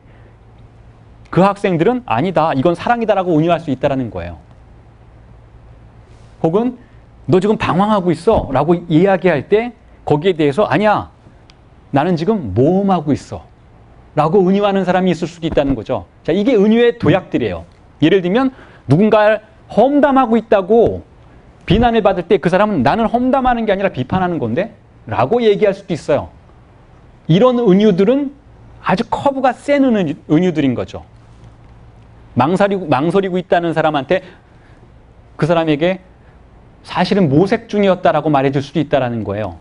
Speaker 1: 그 학생들은 아니다. 이건 사랑이다라고 은유할 수 있다는 거예요. 혹은 너 지금 방황하고 있어 라고 이야기할 때 거기에 대해서 아니야. 나는 지금 모험하고 있어 라고 은유하는 사람이 있을 수도 있다는 거죠. 자, 이게 은유의 도약들이에요. 예를 들면 누군가를 험담하고 있다고 비난을 받을 때 그 사람은 나는 험담하는 게 아니라 비판하는 건데? 라고 얘기할 수도 있어요. 이런 은유들은 아주 커브가 센 은유들인 거죠. 망설이고 있다는 사람한테 그 사람에게 사실은 모색 중이었다라고 말해줄 수도 있다는 거예요.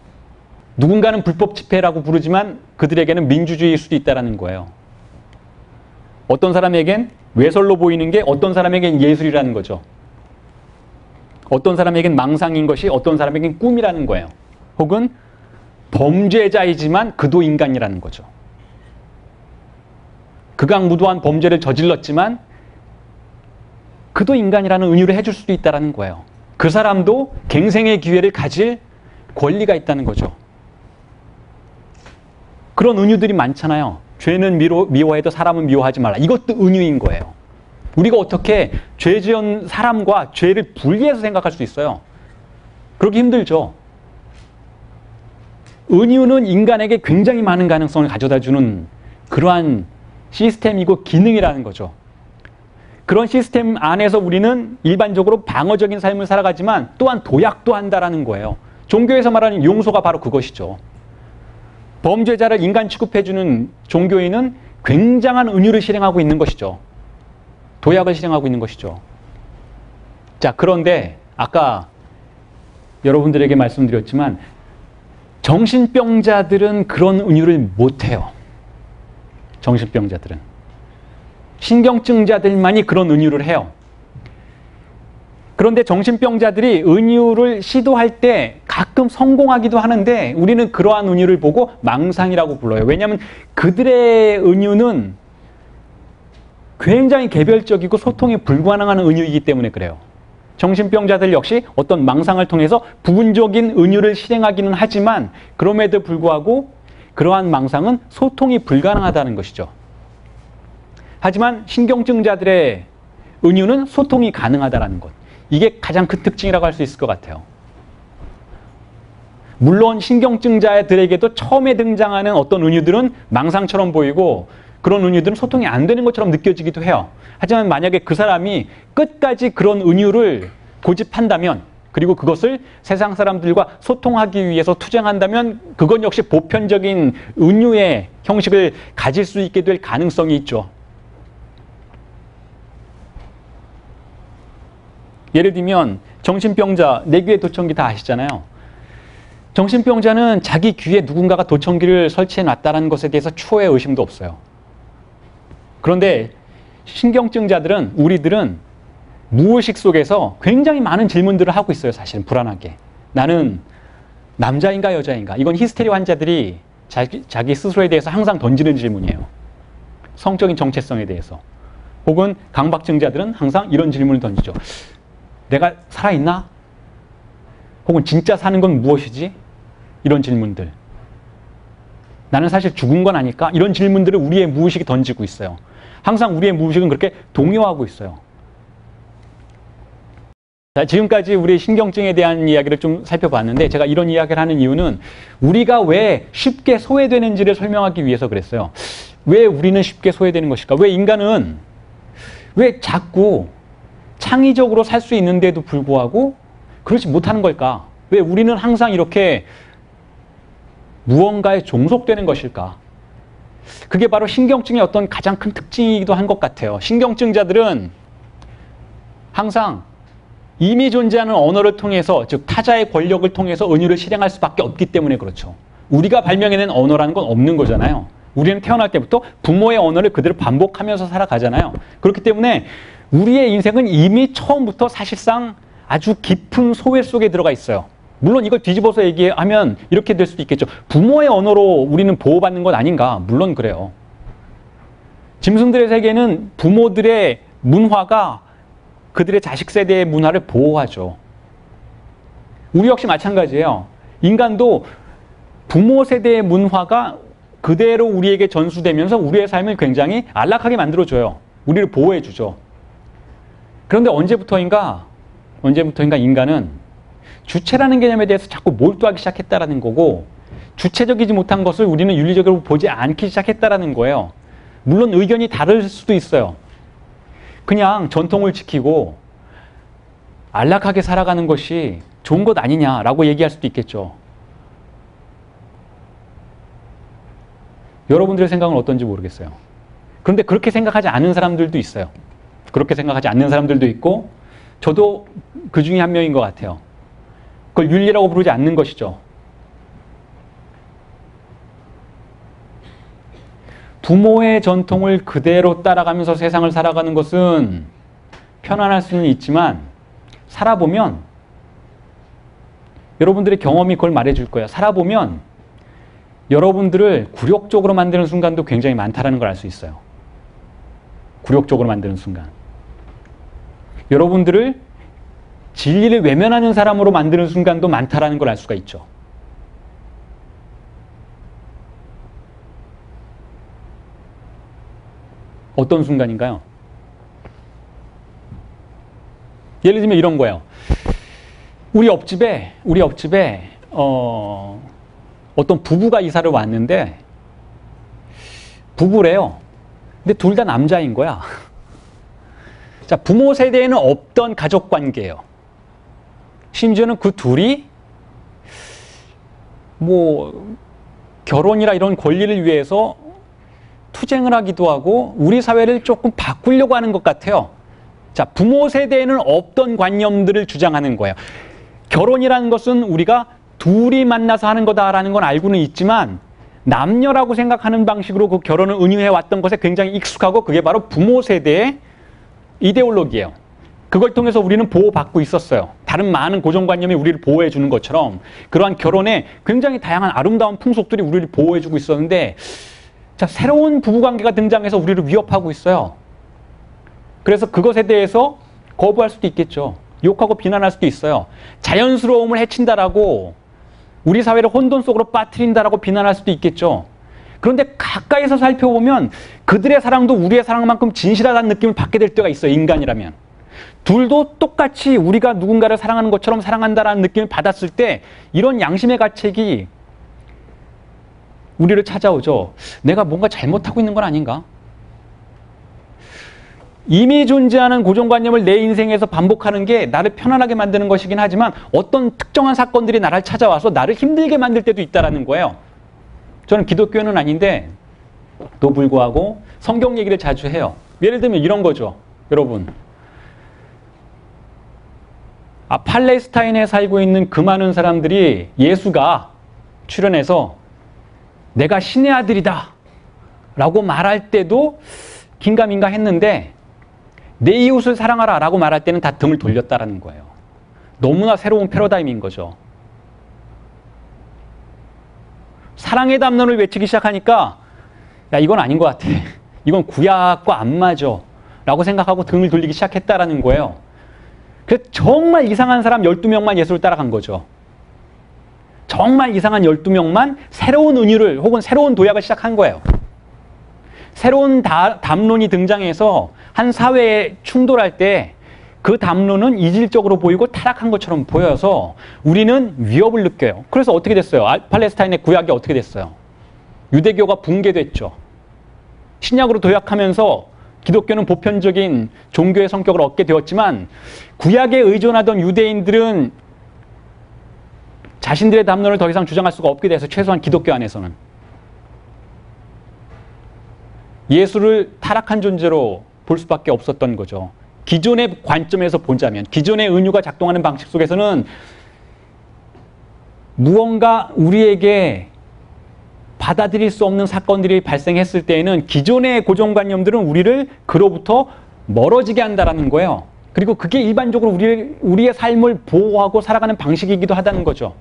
Speaker 1: 누군가는 불법 집회라고 부르지만 그들에게는 민주주의일 수도 있다는 거예요. 어떤 사람에겐 외설로 보이는 게 어떤 사람에겐 예술이라는 거죠. 어떤 사람에겐 망상인 것이 어떤 사람에겐 꿈이라는 거예요. 혹은 범죄자이지만 그도 인간이라는 거죠. 극악무도한 범죄를 저질렀지만 그도 인간이라는 은유를 해줄 수도 있다는 거예요. 그 사람도 갱생의 기회를 가질 권리가 있다는 거죠. 그런 은유들이 많잖아요. 죄는 미워해도 사람은 미워하지 말라. 이것도 은유인 거예요. 우리가 어떻게 죄 지은 사람과 죄를 분리해서 생각할 수 있어요? 그러기 힘들죠. 은유는 인간에게 굉장히 많은 가능성을 가져다주는 그러한 시스템이고 기능이라는 거죠. 그런 시스템 안에서 우리는 일반적으로 방어적인 삶을 살아가지만 또한 도약도 한다라는 거예요. 종교에서 말하는 용서가 바로 그것이죠. 범죄자를 인간 취급해주는 종교인은 굉장한 은유를 실행하고 있는 것이죠. 도약을 실행하고 있는 것이죠. 자, 그런데 아까 여러분들에게 말씀드렸지만 정신병자들은 그런 은유를 못해요. 정신병자들은. 신경증자들만이 그런 은유를 해요. 그런데 정신병자들이 은유를 시도할 때 가끔 성공하기도 하는데 우리는 그러한 은유를 보고 망상이라고 불러요. 왜냐하면 그들의 은유는 굉장히 개별적이고 소통이 불가능한 은유이기 때문에 그래요. 정신병자들 역시 어떤 망상을 통해서 부분적인 은유를 실행하기는 하지만 그럼에도 불구하고 그러한 망상은 소통이 불가능하다는 것이죠. 하지만 신경증자들의 은유는 소통이 가능하다는 것. 이게 가장 큰 특징이라고 할 수 있을 것 같아요. 물론 신경증자들에게도 처음에 등장하는 어떤 은유들은 망상처럼 보이고 그런 은유들은 소통이 안 되는 것처럼 느껴지기도 해요. 하지만 만약에 그 사람이 끝까지 그런 은유를 고집한다면 그리고 그것을 세상 사람들과 소통하기 위해서 투쟁한다면 그건 역시 보편적인 은유의 형식을 가질 수 있게 될 가능성이 있죠. 예를 들면 정신병자, 내 귀에 도청기 다 아시잖아요. 정신병자는 자기 귀에 누군가가 도청기를 설치해 놨다는 것에 대해서 초의 의심도 없어요. 그런데 신경증자들은, 우리들은 무의식 속에서 굉장히 많은 질문들을 하고 있어요. 사실은 불안하게. 나는 남자인가 여자인가? 이건 히스테리 환자들이 자기 스스로에 대해서 항상 던지는 질문이에요. 성적인 정체성에 대해서. 혹은 강박증자들은 항상 이런 질문을 던지죠. 내가 살아있나? 혹은 진짜 사는 건 무엇이지? 이런 질문들. 나는 사실 죽은 건 아닐까? 이런 질문들을 우리의 무의식이 던지고 있어요. 항상 우리의 무의식은 그렇게 동요하고 있어요. 자, 지금까지 우리 신경증에 대한 이야기를 좀 살펴봤는데 제가 이런 이야기를 하는 이유는 우리가 왜 쉽게 소외되는지를 설명하기 위해서 그랬어요. 왜 우리는 쉽게 소외되는 것일까? 왜 인간은 왜 자꾸 창의적으로 살 수 있는데도 불구하고 그렇지 못하는 걸까? 왜 우리는 항상 이렇게 무언가에 종속되는 것일까? 그게 바로 신경증의 어떤 가장 큰 특징이기도 한 것 같아요. 신경증자들은 항상 이미 존재하는 언어를 통해서, 즉 타자의 권력을 통해서 은유를 실행할 수밖에 없기 때문에 그렇죠. 우리가 발명해낸 언어라는 건 없는 거잖아요. 우리는 태어날 때부터 부모의 언어를 그대로 반복하면서 살아가잖아요. 그렇기 때문에 우리의 인생은 이미 처음부터 사실상 아주 깊은 소외 속에 들어가 있어요. 물론 이걸 뒤집어서 얘기하면 이렇게 될 수도 있겠죠. 부모의 언어로 우리는 보호받는 건 아닌가? 물론 그래요. 짐승들의 세계는 부모들의 문화가 그들의 자식 세대의 문화를 보호하죠. 우리 역시 마찬가지예요. 인간도 부모 세대의 문화가 그대로 우리에게 전수되면서 우리의 삶을 굉장히 안락하게 만들어줘요. 우리를 보호해주죠. 그런데 언제부터인가 인간은 주체라는 개념에 대해서 자꾸 몰두하기 시작했다라는 거고, 주체적이지 못한 것을 우리는 윤리적으로 보지 않기 시작했다라는 거예요. 물론 의견이 다를 수도 있어요. 그냥 전통을 지키고 안락하게 살아가는 것이 좋은 것 아니냐라고 얘기할 수도 있겠죠. 여러분들의 생각은 어떤지 모르겠어요. 그런데 그렇게 생각하지 않는 사람들도 있어요. 그렇게 생각하지 않는 사람들도 있고 저도 그 중에 한 명인 것 같아요. 그걸 윤리라고 부르지 않는 것이죠. 부모의 전통을 그대로 따라가면서 세상을 살아가는 것은 편안할 수는 있지만 살아보면 여러분들의 경험이 그걸 말해줄 거예요. 살아보면 여러분들을 굴욕적으로 만드는 순간도 굉장히 많다는 걸 알 수 있어요. 굴욕적으로 만드는 순간. 여러분들을 진리를 외면하는 사람으로 만드는 순간도 많다는 걸 알 수가 있죠. 어떤 순간인가요? 예를 들면 이런 거예요. 우리 옆집에 어떤 부부가 이사를 왔는데 부부래요. 근데 둘 다 남자인 거야. 자, 부모 세대에는 없던 가족 관계예요. 심지어는 그 둘이 뭐 결혼이라 이런 권리를 위해서 투쟁을 하기도 하고 우리 사회를 조금 바꾸려고 하는 것 같아요. 자, 부모 세대에는 없던 관념들을 주장하는 거예요. 결혼이라는 것은 우리가 둘이 만나서 하는 거다라는 건 알고는 있지만 남녀라고 생각하는 방식으로 그 결혼을 은유해 왔던 것에 굉장히 익숙하고 그게 바로 부모 세대의 이데올로기예요. 그걸 통해서 우리는 보호받고 있었어요. 다른 많은 고정관념이 우리를 보호해 주는 것처럼 그러한 결혼에 굉장히 다양한 아름다운 풍속들이 우리를 보호해 주고 있었는데 자, 새로운 부부관계가 등장해서 우리를 위협하고 있어요. 그래서 그것에 대해서 거부할 수도 있겠죠. 욕하고 비난할 수도 있어요. 자연스러움을 해친다라고 우리 사회를 혼돈 속으로 빠뜨린다라고 비난할 수도 있겠죠. 그런데 가까이서 살펴보면 그들의 사랑도 우리의 사랑만큼 진실하다는 느낌을 받게 될 때가 있어요. 인간이라면. 둘도 똑같이 우리가 누군가를 사랑하는 것처럼 사랑한다라는 느낌을 받았을 때 이런 양심의 가책이 우리를 찾아오죠. 내가 뭔가 잘못하고 있는 건 아닌가? 이미 존재하는 고정관념을 내 인생에서 반복하는 게 나를 편안하게 만드는 것이긴 하지만 어떤 특정한 사건들이 나를 찾아와서 나를 힘들게 만들 때도 있다는 거예요. 저는 기독교는 아닌데 또 불구하고 성경 얘기를 자주 해요. 예를 들면 이런 거죠. 여러분. 팔레스타인에 살고 있는 그 많은 사람들이 예수가 출연해서 내가 신의 아들이다 라고 말할 때도 긴가민가 했는데 내 이웃을 사랑하라 라고 말할 때는 다 등을 돌렸다라는 거예요. 너무나 새로운 패러다임인 거죠. 사랑의 담론을 외치기 시작하니까 야 이건 아닌 것 같아. 이건 구약과 안 맞아 라고 생각하고 등을 돌리기 시작했다라는 거예요. 그래서 정말 이상한 사람 12명만 예수를 따라간 거죠. 정말 이상한 12명만 새로운 은유를 혹은 새로운 도약을 시작한 거예요. 새로운 담론이 등장해서 한 사회에 충돌할 때 그 담론은 이질적으로 보이고 타락한 것처럼 보여서 우리는 위협을 느껴요. 그래서 어떻게 됐어요? 팔레스타인의 구약이 어떻게 됐어요? 유대교가 붕괴됐죠. 신약으로 도약하면서 기독교는 보편적인 종교의 성격을 얻게 되었지만 구약에 의존하던 유대인들은 자신들의 담론을 더 이상 주장할 수가 없게 돼서 최소한 기독교 안에서는 예수를 타락한 존재로 볼 수밖에 없었던 거죠. 기존의 관점에서 보자면 기존의 은유가 작동하는 방식 속에서는 무언가 우리에게 받아들일 수 없는 사건들이 발생했을 때에는 기존의 고정관념들은 우리를 그로부터 멀어지게 한다는 거예요. 그리고 그게 일반적으로 우리의 삶을 보호하고 살아가는 방식이기도 하다는 거죠.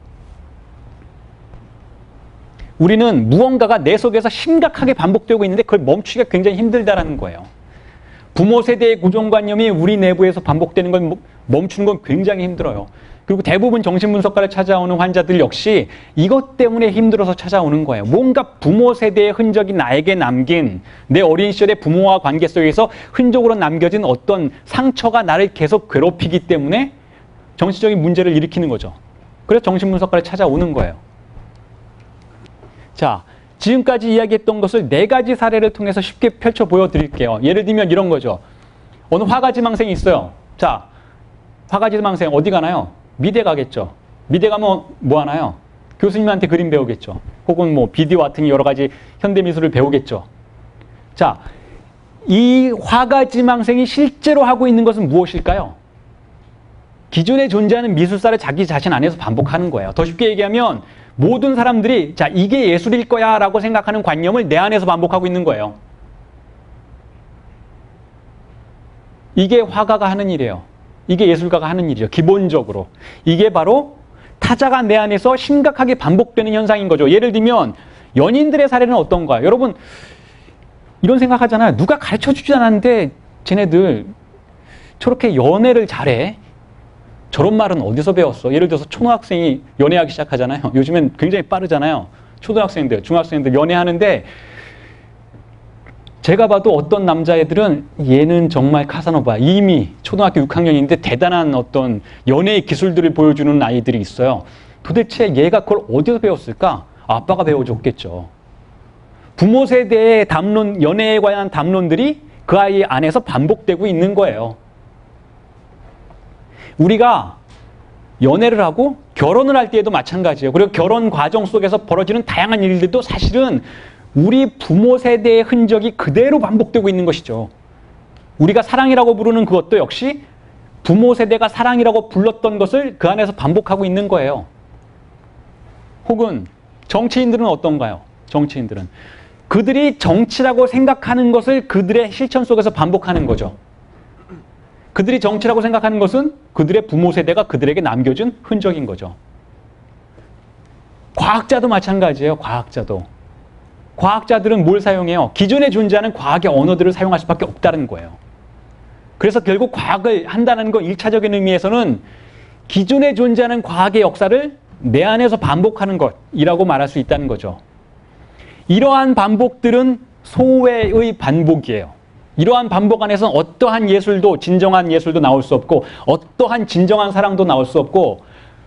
Speaker 1: 우리는 무언가가 내 속에서 심각하게 반복되고 있는데 그걸 멈추기가 굉장히 힘들다는 거예요. 부모 세대의 고정관념이 우리 내부에서 반복되는 걸 멈추는 건 굉장히 힘들어요. 그리고 대부분 정신분석과를 찾아오는 환자들 역시 이것 때문에 힘들어서 찾아오는 거예요. 뭔가 부모 세대의 흔적이 나에게 남긴 내 어린 시절의 부모와 관계 속에서 흔적으로 남겨진 어떤 상처가 나를 계속 괴롭히기 때문에 정신적인 문제를 일으키는 거죠. 그래서 정신분석과를 찾아오는 거예요. 자, 지금까지 이야기했던 것을 4가지 사례를 통해서 쉽게 펼쳐 보여드릴게요. 예를 들면 이런 거죠. 어느 화가지망생이 있어요. 자, 화가지망생 어디 가나요? 미대 가겠죠. 미대 가면 뭐 하나요? 교수님한테 그림 배우겠죠. 혹은 뭐 비디오 같은 여러 가지 현대미술을 배우겠죠. 자, 이 화가지망생이 실제로 하고 있는 것은 무엇일까요? 기존에 존재하는 미술사를 자기 자신 안에서 반복하는 거예요. 더 쉽게 얘기하면 모든 사람들이 자, 이게 예술일 거야 라고 생각하는 관념을 내 안에서 반복하고 있는 거예요. 이게 화가가 하는 일이에요. 이게 예술가가 하는 일이죠. 기본적으로. 이게 바로 타자가 내 안에서 심각하게 반복되는 현상인 거죠. 예를 들면 연인들의 사례는 어떤가요? 여러분 이런 생각하잖아요. 누가 가르쳐주지 않았는데 쟤네들 저렇게 연애를 잘해? 저런 말은 어디서 배웠어? 예를 들어서 초등학생이 연애하기 시작하잖아요. 요즘엔 굉장히 빠르잖아요. 초등학생들, 중학생들 연애하는데 제가 봐도 어떤 남자애들은 얘는 정말 카사노바, 이미 초등학교 6학년인데 대단한 어떤 연애의 기술들을 보여주는 아이들이 있어요. 도대체 얘가 그걸 어디서 배웠을까? 아빠가 배워줬겠죠. 부모 세대의 담론, 연애에 관한 담론들이 그 아이 안에서 반복되고 있는 거예요. 우리가 연애를 하고 결혼을 할 때에도 마찬가지예요. 그리고 결혼 과정 속에서 벌어지는 다양한 일들도 사실은 우리 부모 세대의 흔적이 그대로 반복되고 있는 것이죠. 우리가 사랑이라고 부르는 그것도 역시 부모 세대가 사랑이라고 불렀던 것을 그 안에서 반복하고 있는 거예요. 혹은 정치인들은 어떤가요? 정치인들은 그들이 정치라고 생각하는 것을 그들의 실천 속에서 반복하는 거죠. 그들이 정치라고 생각하는 것은 그들의 부모 세대가 그들에게 남겨준 흔적인 거죠. 과학자도 마찬가지예요. 과학자도. 과학자들은 뭘 사용해요? 기존에 존재하는 과학의 언어들을 사용할 수밖에 없다는 거예요. 그래서 결국 과학을 한다는 건 1차적인 의미에서는 기존에 존재하는 과학의 역사를 내 안에서 반복하는 것이라고 말할 수 있다는 거죠. 이러한 반복들은 소외의 반복이에요. 이러한 반복 안에서는 어떠한 예술도, 진정한 예술도 나올 수 없고 어떠한 진정한 사랑도 나올 수 없고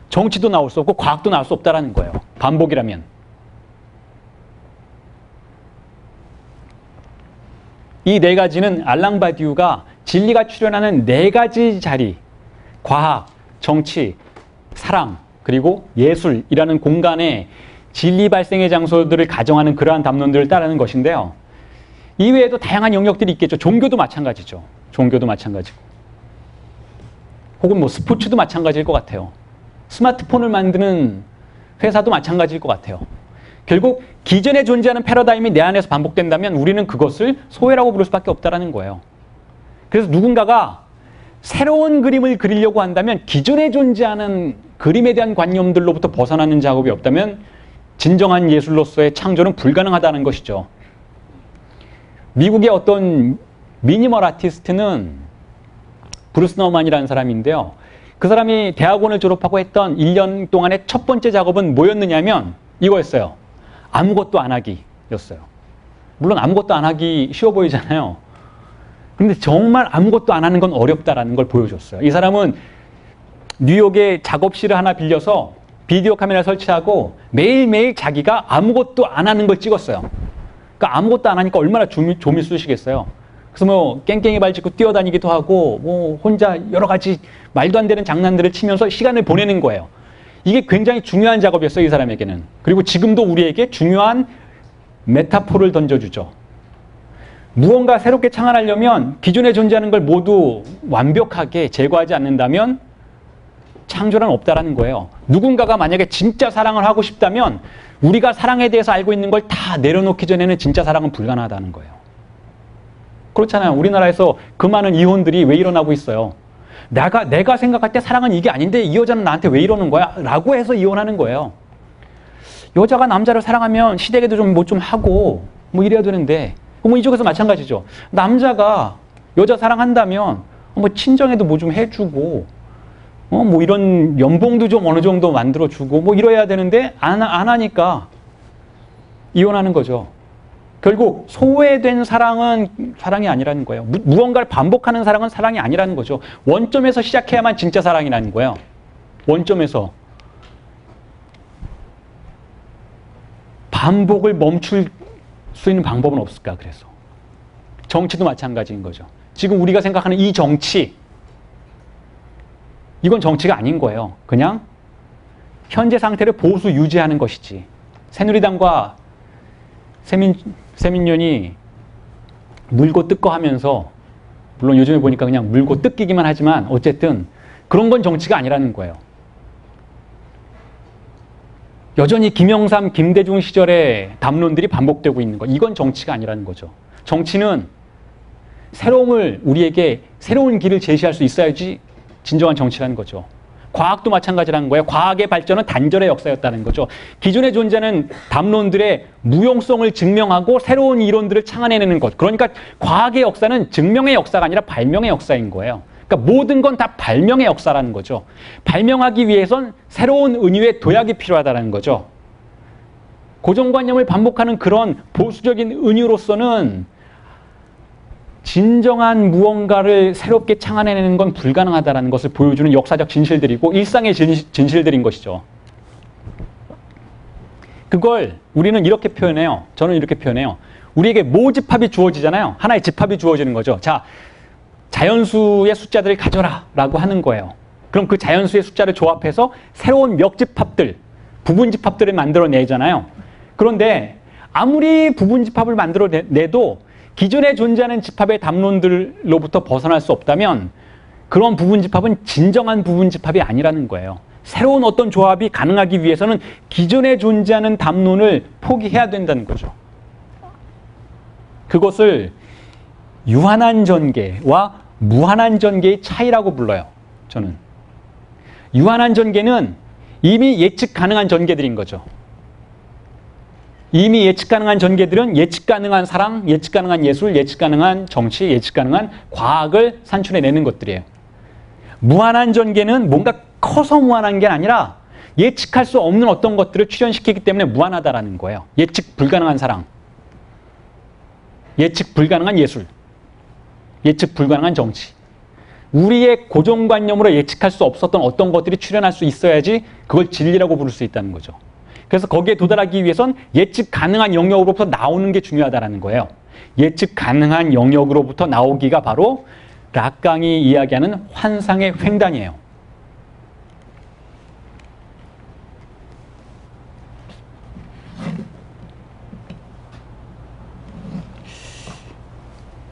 Speaker 1: 정치도 나올 수 없고 과학도 나올 수 없다는 거예요. 반복이라면. 이 네 가지는 알랑 바디우가 진리가 출현하는 네 가지 자리, 과학, 정치, 사랑, 그리고 예술이라는 공간에 진리 발생의 장소들을 가정하는 그러한 담론들을 따르는 것인데요. 이외에도 다양한 영역들이 있겠죠. 종교도 마찬가지죠. 종교도 마찬가지고. 혹은 뭐 스포츠도 마찬가지일 것 같아요. 스마트폰을 만드는 회사도 마찬가지일 것 같아요. 결국 기존에 존재하는 패러다임이 내 안에서 반복된다면 우리는 그것을 소외라고 부를 수밖에 없다는 거예요. 그래서 누군가가 새로운 그림을 그리려고 한다면 기존에 존재하는 그림에 대한 관념들로부터 벗어나는 작업이 없다면 진정한 예술로서의 창조는 불가능하다는 것이죠. 미국의 어떤 미니멀 아티스트는 브루스 너만이라는 사람인데요. 그 사람이 대학원을 졸업하고 했던 1년 동안의 첫 번째 작업은 뭐였느냐면 이거였어요. 아무것도 안 하기였어요. 물론 아무것도 안 하기 쉬워 보이잖아요. 그런데 정말 아무것도 안 하는 건 어렵다라는 걸 보여줬어요. 이 사람은 뉴욕에 작업실을 하나 빌려서 비디오 카메라 설치하고 매일매일 자기가 아무것도 안 하는 걸 찍었어요. 그러니까 아무것도 안 하니까 얼마나 좀이 쑤시겠어요. 그래서 뭐 깽깽이 발 짚고 뛰어다니기도 하고 뭐 혼자 여러 가지 말도 안 되는 장난들을 치면서 시간을 보내는 거예요. 이게 굉장히 중요한 작업이었어요. 이 사람에게는. 그리고 지금도 우리에게 중요한 메타포를 던져주죠. 무언가 새롭게 창안하려면 기존에 존재하는 걸 모두 완벽하게 제거하지 않는다면 창조는 없다라는 거예요. 누군가가 만약에 진짜 사랑을 하고 싶다면 우리가 사랑에 대해서 알고 있는 걸 다 내려놓기 전에는 진짜 사랑은 불가능하다는 거예요. 그렇잖아요. 우리나라에서 그 많은 이혼들이 왜 일어나고 있어요. 내가 생각할 때 사랑은 이게 아닌데 이 여자는 나한테 왜 이러는 거야? 라고 해서 이혼하는 거예요. 여자가 남자를 사랑하면 시댁에도 좀 뭐 좀 하고 뭐 이래야 되는데 뭐 이쪽에서 마찬가지죠. 남자가 여자 사랑한다면 뭐 친정에도 뭐 좀 해주고 뭐 이런 연봉도 좀 어느 정도 만들어주고 뭐 이래야 되는데 안 하니까 이혼하는 거죠. 결국 소외된 사랑은 사랑이 아니라는 거예요. 무언가를 반복하는 사랑은 사랑이 아니라는 거죠. 원점에서 시작해야만 진짜 사랑이라는 거예요. 원점에서. 반복을 멈출 수 있는 방법은 없을까 그래서. 정치도 마찬가지인 거죠. 지금 우리가 생각하는 이 정치, 이건 정치가 아닌 거예요. 그냥 현재 상태를 보수 유지하는 것이지. 새누리당과 새민련이 물고 뜯고 하면서, 물론 요즘에 보니까 그냥 물고 뜯기기만 하지만 어쨌든 그런 건 정치가 아니라는 거예요. 여전히 김영삼, 김대중 시절의 담론들이 반복되고 있는 것. 이건 정치가 아니라는 거죠. 정치는 우리에게 새로운 길을 제시할 수 있어야지 진정한 정치라는 거죠. 과학도 마찬가지라는 거예요. 과학의 발전은 단절의 역사였다는 거죠. 기존에 존재하는 담론들의 무용성을 증명하고 새로운 이론들을 창안해내는 것. 그러니까 과학의 역사는 증명의 역사가 아니라 발명의 역사인 거예요. 그러니까 모든 건 다 발명의 역사라는 거죠. 발명하기 위해선 새로운 은유의 도약이 필요하다는 거죠. 고정관념을 반복하는 그런 보수적인 은유로서는 진정한 무언가를 새롭게 창안해내는 건 불가능하다는 것을 보여주는 역사적 진실들이고 일상의 진실들인 것이죠. 그걸 우리는 이렇게 표현해요. 저는 이렇게 표현해요. 우리에게 모집합이 주어지잖아요. 하나의 집합이 주어지는 거죠. 자, 자연수의 숫자들을 가져라 라고 하는 거예요. 그럼 그 자연수의 숫자를 조합해서 새로운 몇집합들, 부분집합들을 만들어내잖아요. 그런데 아무리 부분집합을 만들어내도 기존에 존재하는 집합의 담론들로부터 벗어날 수 없다면 그런 부분집합은 진정한 부분집합이 아니라는 거예요. 새로운 어떤 조합이 가능하기 위해서는 기존에 존재하는 담론을 포기해야 된다는 거죠. 그것을 유한한 전개와 무한한 전개의 차이라고 불러요. 저는. 유한한 전개는 이미 예측 가능한 전개들인 거죠. 이미 예측 가능한 전개들은 예측 가능한 사랑, 예측 가능한 예술, 예측 가능한 정치, 예측 가능한 과학을 산출해내는 것들이에요. 무한한 전개는 뭔가 커서 무한한 게 아니라 예측할 수 없는 어떤 것들을 출현시키기 때문에 무한하다라는 거예요. 예측 불가능한 사랑, 예측 불가능한 예술, 예측 불가능한 정치. 우리의 고정관념으로 예측할 수 없었던 어떤 것들이 출현할 수 있어야지 그걸 진리라고 부를 수 있다는 거죠. 그래서 거기에 도달하기 위해선 예측 가능한 영역으로부터 나오는 게 중요하다는 거예요. 예측 가능한 영역으로부터 나오기가 바로 락강이 이야기하는 환상의 횡단이에요.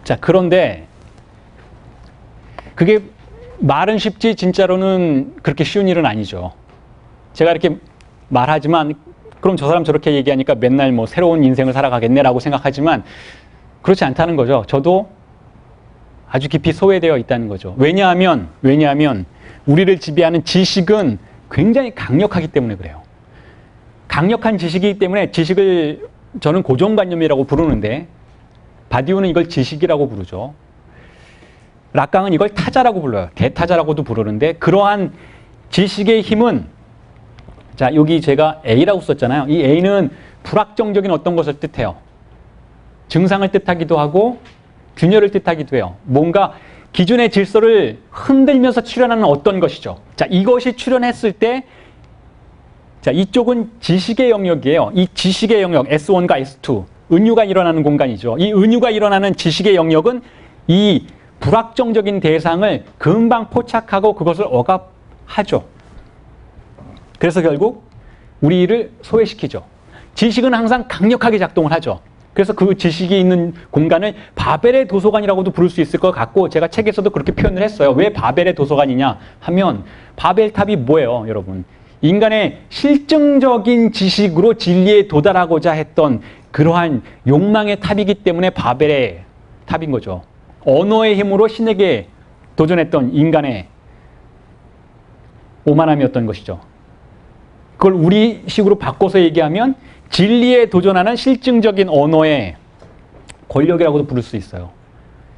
Speaker 1: 자, 그런데 그게 말은 쉽지 진짜로는 그렇게 쉬운 일은 아니죠. 제가 이렇게 말하지만 그럼 저 사람 저렇게 얘기하니까 맨날 뭐 새로운 인생을 살아가겠네라고 생각하지만 그렇지 않다는 거죠. 저도 아주 깊이 소외되어 있다는 거죠. 왜냐하면 우리를 지배하는 지식은 굉장히 강력하기 때문에 그래요. 강력한 지식이기 때문에 지식을 저는 고정관념이라고 부르는데 바디우는 이걸 지식이라고 부르죠. 락강은 이걸 타자라고 불러요. 대타자라고도 부르는데 그러한 지식의 힘은 자, 여기 제가 A라고 썼잖아요. 이 A는 불확정적인 어떤 것을 뜻해요. 증상을 뜻하기도 하고 균열을 뜻하기도 해요. 뭔가 기존의 질서를 흔들면서 출현하는 어떤 것이죠. 자, 이것이 출현했을 때 자, 이쪽은 지식의 영역이에요. 이 지식의 영역 S1과 S2 은유가 일어나는 공간이죠. 이 은유가 일어나는 지식의 영역은 이 불확정적인 대상을 금방 포착하고 그것을 억압하죠. 그래서 결국 우리를 소외시키죠. 지식은 항상 강력하게 작동을 하죠. 그래서 그 지식이 있는 공간을 바벨의 도서관이라고도 부를 수 있을 것 같고 제가 책에서도 그렇게 표현을 했어요. 왜 바벨의 도서관이냐 하면 바벨탑이 뭐예요, 여러분? 인간의 실증적인 지식으로 진리에 도달하고자 했던 그러한 욕망의 탑이기 때문에 바벨의 탑인 거죠. 언어의 힘으로 신에게 도전했던 인간의 오만함이었던 것이죠. 그걸 우리식으로 바꿔서 얘기하면 진리에 도전하는 실증적인 언어의 권력이라고도 부를 수 있어요.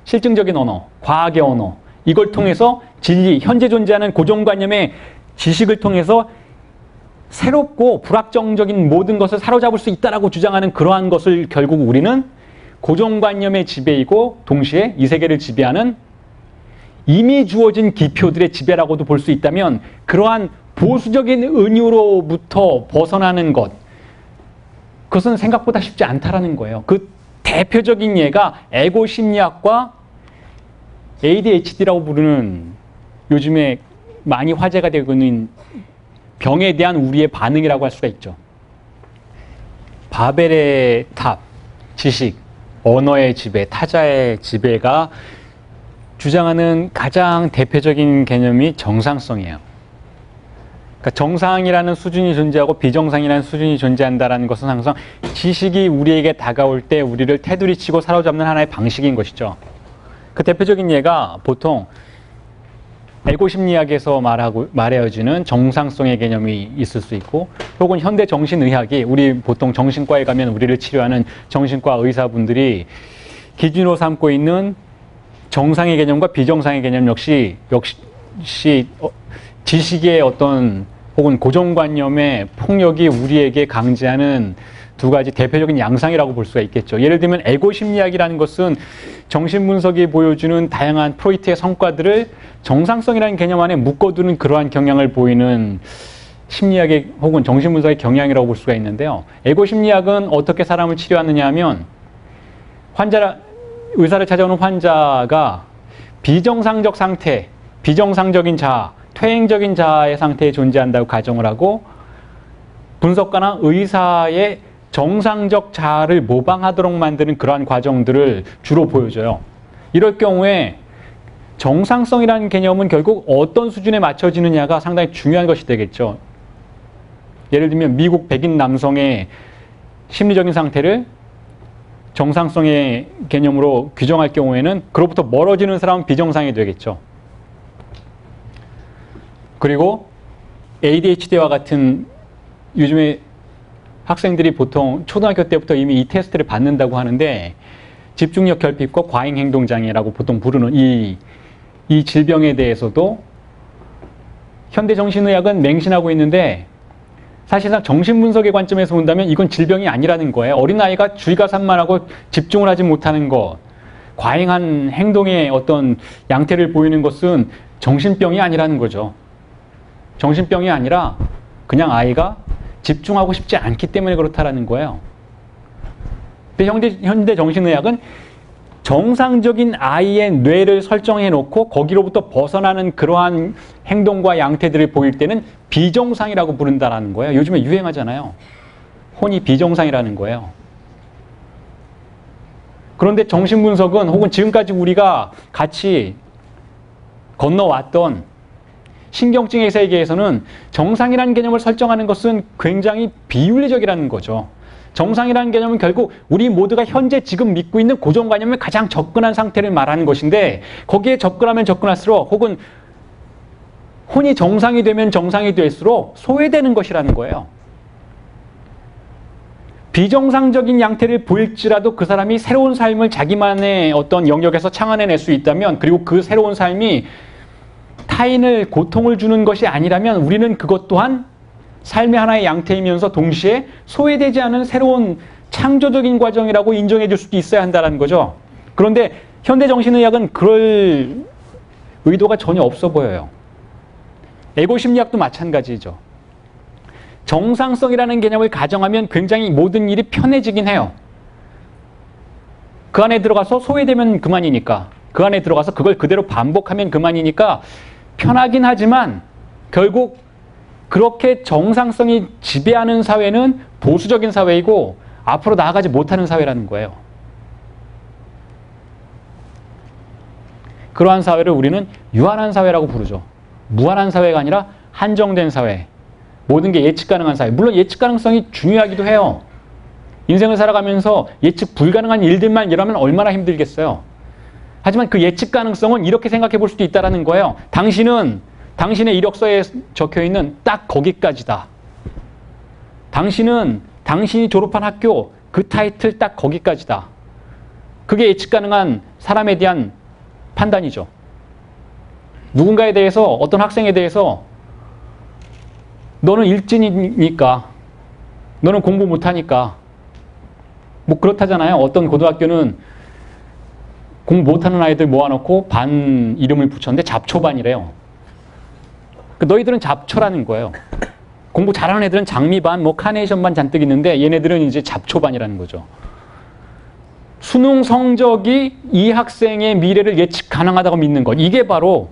Speaker 1: 실증적인 언어, 과학의 언어, 이걸 통해서 진리, 현재 존재하는 고정관념의 지식을 통해서 새롭고 불확정적인 모든 것을 사로잡을 수 있다라고 주장하는 그러한 것을 결국 우리는 고정관념의 지배이고 동시에 이 세계를 지배하는 이미 주어진 기표들의 지배라고도 볼 수 있다면 그러한 보수적인 은유로부터 벗어나는 것, 그것은 생각보다 쉽지 않다라는 거예요. 그 대표적인 예가 에고 심리학과 ADHD라고 부르는 요즘에 많이 화제가 되고 있는 병에 대한 우리의 반응이라고 할 수가 있죠. 바벨의 탑, 지식, 언어의 지배, 타자의 지배가 주장하는 가장 대표적인 개념이 정상성이에요. 그러니까 정상이라는 수준이 존재하고 비정상이라는 수준이 존재한다는 것은 항상 지식이 우리에게 다가올 때 우리를 테두리치고 사로잡는 하나의 방식인 것이죠. 그 대표적인 예가 보통 에고심리학에서 말해주는 정상성의 개념이 있을 수 있고, 혹은 현대 정신의학이, 우리 보통 정신과에 가면 우리를 치료하는 정신과 의사분들이 기준으로 삼고 있는 정상의 개념과 비정상의 개념 역시 지식의 어떤 혹은 고정관념의 폭력이 우리에게 강제하는 두 가지 대표적인 양상이라고 볼 수가 있겠죠. 예를 들면 에고심리학이라는 것은 정신분석이 보여주는 다양한 프로이트의 성과들을 정상성이라는 개념 안에 묶어두는 그러한 경향을 보이는 심리학의 혹은 정신분석의 경향이라고 볼 수가 있는데요. 에고심리학은 어떻게 사람을 치료하느냐 하면 의사를 찾아오는 환자가 비정상적 상태, 비정상적인 자아, 퇴행적인 자아의 상태에 존재한다고 가정을 하고, 분석가나 의사의 정상적 자아를 모방하도록 만드는 그러한 과정들을 주로 보여줘요. 이럴 경우에 정상성이라는 개념은 결국 어떤 수준에 맞춰지느냐가 상당히 중요한 것이 되겠죠. 예를 들면 미국 백인 남성의 심리적인 상태를 정상성의 개념으로 규정할 경우에는 그로부터 멀어지는 사람은 비정상이 되겠죠. 그리고 ADHD와 같은, 요즘에 학생들이 보통 초등학교 때부터 이미 이 테스트를 받는다고 하는데, 집중력 결핍과 과잉행동장애라고 보통 부르는 이 질병에 대해서도 현대정신의학은 맹신하고 있는데, 사실상 정신분석의 관점에서 본다면 이건 질병이 아니라는 거예요. 어린아이가 주의가 산만하고 집중을 하지 못하는 것, 과잉한 행동의 어떤 양태를 보이는 것은 정신병이 아니라는 거죠. 정신병이 아니라 그냥 아이가 집중하고 싶지 않기 때문에 그렇다라는 거예요. 근데 현대 정신의학은 정상적인 아이의 뇌를 설정해 놓고 거기로부터 벗어나는 그러한 행동과 양태들을 보일 때는 비정상이라고 부른다라는 거예요. 요즘에 유행하잖아요. 혼이 비정상이라는 거예요. 그런데 정신분석은, 혹은 지금까지 우리가 같이 건너왔던 신경증의 세계에서는 정상이라는 개념을 설정하는 것은 굉장히 비윤리적이라는 거죠. 정상이라는 개념은 결국 우리 모두가 현재 지금 믿고 있는 고정관념에 가장 접근한 상태를 말하는 것인데, 거기에 접근하면 접근할수록, 혹은 혼이 정상이 되면 정상이 될수록 소외되는 것이라는 거예요. 비정상적인 양태를 보일지라도 그 사람이 새로운 삶을 자기만의 어떤 영역에서 창안해낼 수 있다면, 그리고 그 새로운 삶이 타인을 고통을 주는 것이 아니라면, 우리는 그것 또한 삶의 하나의 양태이면서 동시에 소외되지 않은 새로운 창조적인 과정이라고 인정해 줄 수도 있어야 한다는 거죠. 그런데 현대정신의학은 그럴 의도가 전혀 없어 보여요. 에고심리학도 마찬가지죠. 정상성이라는 개념을 가정하면 굉장히 모든 일이 편해지긴 해요. 그 안에 들어가서 소외되면 그만이니까, 그 안에 들어가서 그걸 그대로 반복하면 그만이니까 편하긴 하지만, 결국 그렇게 정상성이 지배하는 사회는 보수적인 사회이고 앞으로 나아가지 못하는 사회라는 거예요. 그러한 사회를 우리는 유한한 사회라고 부르죠. 무한한 사회가 아니라 한정된 사회. 모든 게 예측 가능한 사회. 물론 예측 가능성이 중요하기도 해요. 인생을 살아가면서 예측 불가능한 일들만 일어나면 얼마나 힘들겠어요. 하지만 그 예측 가능성은 이렇게 생각해 볼 수도 있다는 거예요. 당신의 이력서에 적혀있는 딱 거기까지다. 당신이 졸업한 학교 그 타이틀 딱 거기까지다. 그게 예측 가능한 사람에 대한 판단이죠. 누군가에 대해서, 어떤 학생에 대해서 너는 일진이니까, 너는 공부 못하니까, 뭐 그렇다잖아요. 어떤 고등학교는 공부 못하는 아이들 모아놓고 반 이름을 붙였는데 잡초반이래요. 너희들은 잡초라는 거예요. 공부 잘하는 애들은 장미반, 뭐 카네이션반 잔뜩 있는데 얘네들은 이제 잡초반이라는 거죠. 수능 성적이 이 학생의 미래를 예측 가능하다고 믿는 것. 이게 바로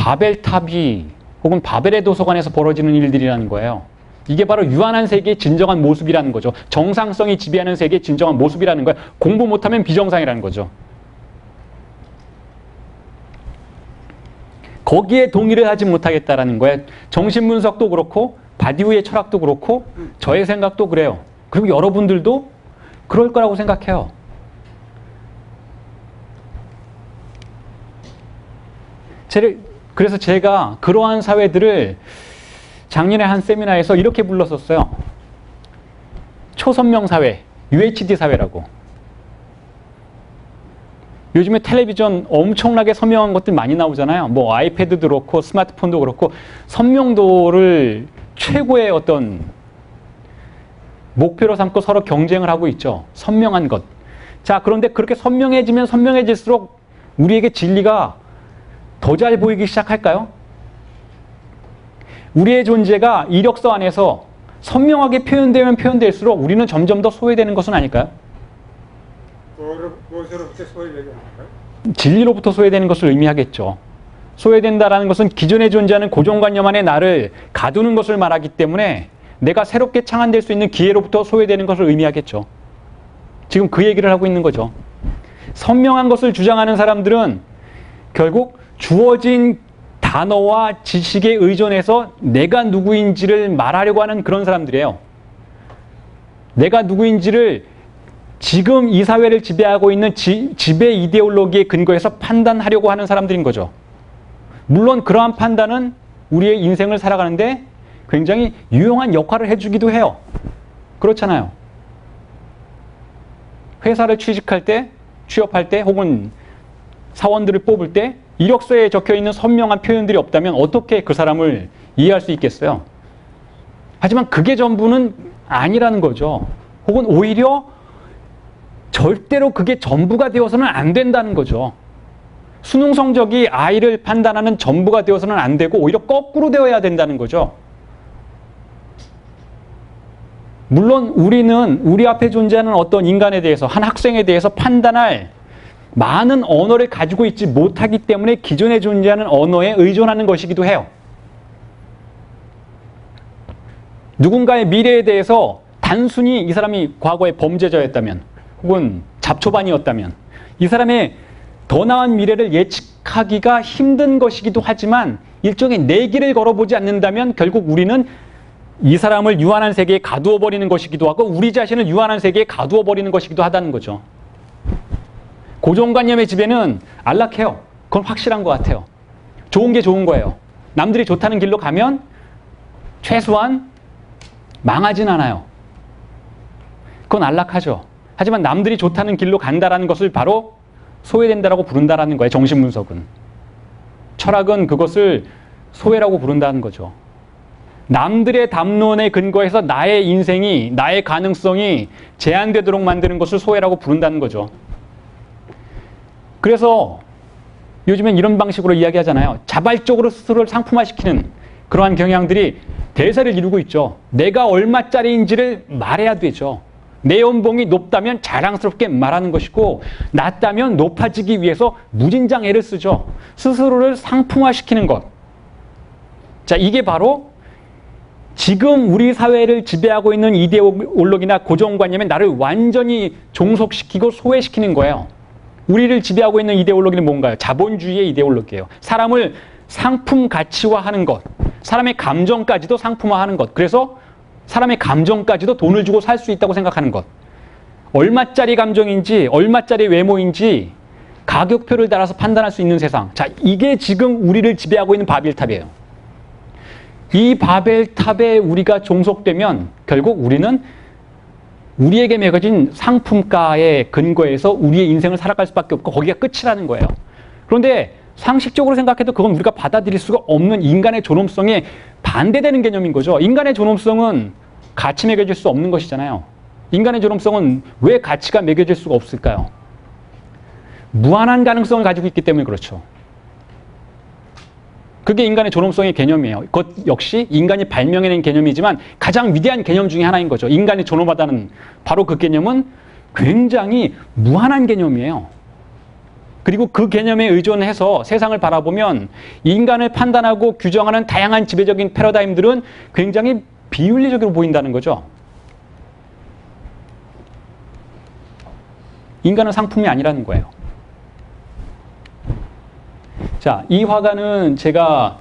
Speaker 1: 바벨탑이 혹은 바벨의 도서관에서 벌어지는 일들이라는 거예요. 이게 바로 유한한 세계의 진정한 모습이라는 거죠. 정상성이 지배하는 세계의 진정한 모습이라는 거예요. 공부 못하면 비정상이라는 거죠. 거기에 동의를 하지 못하겠다라는 거예요. 정신분석도 그렇고 바디우의 철학도 그렇고 저의 생각도 그래요. 그리고 여러분들도 그럴 거라고 생각해요. 그래서 제가 그러한 사회들을 작년에 한 세미나에서 이렇게 불렀었어요. 초선명 사회, UHD 사회라고. 요즘에 텔레비전 엄청나게 선명한 것들 많이 나오잖아요. 뭐 아이패드도 그렇고 스마트폰도 그렇고 선명도를 최고의 어떤 목표로 삼고 서로 경쟁을 하고 있죠. 선명한 것. 자, 그런데 그렇게 선명해지면 선명해질수록 우리에게 진리가 더 잘 보이기 시작할까요? 우리의 존재가 이력서 안에서 선명하게 표현되면 표현될수록 우리는 점점 더 소외되는 것은 아닐까요?
Speaker 2: 무엇으로부터 소외되게 할까요?
Speaker 1: 진리로부터 소외되는 것을 의미하겠죠. 소외된다라는 것은 기존에 존재하는 고정관념 안에 나를 가두는 것을 말하기 때문에 내가 새롭게 창안될 수 있는 기회로부터 소외되는 것을 의미하겠죠. 지금 그 얘기를 하고 있는 거죠. 선명한 것을 주장하는 사람들은 결국 주어진 단어와 지식에 의존해서 내가 누구인지를 말하려고 하는 그런 사람들이에요. 내가 누구인지를 지금 이 사회를 지배하고 있는 지배 이데올로기에 근거해서 판단하려고 하는 사람들인 거죠. 물론 그러한 판단은 우리의 인생을 살아가는데 굉장히 유용한 역할을 해주기도 해요. 그렇잖아요. 회사를 취직할 때, 취업할 때 혹은 사원들을 뽑을 때 이력서에 적혀있는 선명한 표현들이 없다면 어떻게 그 사람을 이해할 수 있겠어요? 하지만 그게 전부는 아니라는 거죠. 혹은 오히려 절대로 그게 전부가 되어서는 안 된다는 거죠. 수능 성적이 아이를 판단하는 전부가 되어서는 안 되고 오히려 거꾸로 되어야 된다는 거죠. 물론 우리는 우리 앞에 존재하는 어떤 인간에 대해서, 한 학생에 대해서 판단할 많은 언어를 가지고 있지 못하기 때문에 기존에 존재하는 언어에 의존하는 것이기도 해요. 누군가의 미래에 대해서 단순히 이 사람이 과거에 범죄자였다면 혹은 잡초반이었다면 이 사람의 더 나은 미래를 예측하기가 힘든 것이기도 하지만 일종의 내기를 걸어보지 않는다면 결국 우리는 이 사람을 유한한 세계에 가두어 버리는 것이기도 하고 우리 자신을 유한한 세계에 가두어 버리는 것이기도 하다는 거죠. 고정관념의 지배는 안락해요. 그건 확실한 것 같아요. 좋은 게 좋은 거예요. 남들이 좋다는 길로 가면 최소한 망하진 않아요. 그건 안락하죠. 하지만 남들이 좋다는 길로 간다라는 것을 바로 소외된다라고 부른다라는 거예요. 정신분석은. 철학은 그것을 소외라고 부른다는 거죠. 남들의 담론에 근거해서 나의 인생이, 나의 가능성이 제한되도록 만드는 것을 소외라고 부른다는 거죠. 그래서 요즘엔 이런 방식으로 이야기하잖아요. 자발적으로 스스로를 상품화시키는 그러한 경향들이 대세를 이루고 있죠. 내가 얼마짜리인지를 말해야 되죠. 내 연봉이 높다면 자랑스럽게 말하는 것이고 낮다면 높아지기 위해서 무진장 애를 쓰죠. 스스로를 상품화시키는 것. 자, 이게 바로 지금 우리 사회를 지배하고 있는 이데올로기나 고정관념에 나를 완전히 종속시키고 소외시키는 거예요. 우리를 지배하고 있는 이데올로기는 뭔가요? 자본주의의 이데올로기예요. 사람을 상품 가치화하는 것. 사람의 감정까지도 상품화하는 것. 그래서 사람의 감정까지도 돈을 주고 살 수 있다고 생각하는 것. 얼마짜리 감정인지 얼마짜리 외모인지 가격표를 따라서 판단할 수 있는 세상. 자, 이게 지금 우리를 지배하고 있는 바벨탑이에요. 이 바벨탑에 우리가 종속되면 결국 우리는 우리에게 매겨진 상품가에 근거해서 우리의 인생을 살아갈 수밖에 없고 거기가 끝이라는 거예요. 그런데 상식적으로 생각해도 그건 우리가 받아들일 수가 없는 인간의 존엄성에 반대되는 개념인 거죠. 인간의 존엄성은 가치 매겨질 수 없는 것이잖아요. 인간의 존엄성은 왜 가치가 매겨질 수가 없을까요? 무한한 가능성을 가지고 있기 때문에 그렇죠. 그게 인간의 존엄성의 개념이에요. 그것 역시 인간이 발명해낸 개념이지만 가장 위대한 개념 중에 하나인 거죠. 인간이 존엄하다는 바로 그 개념은 굉장히 무한한 개념이에요. 그리고 그 개념에 의존해서 세상을 바라보면 인간을 판단하고 규정하는 다양한 지배적인 패러다임들은 굉장히 비윤리적으로 보인다는 거죠. 인간은 상품이 아니라는 거예요. 자, 이 화가는 제가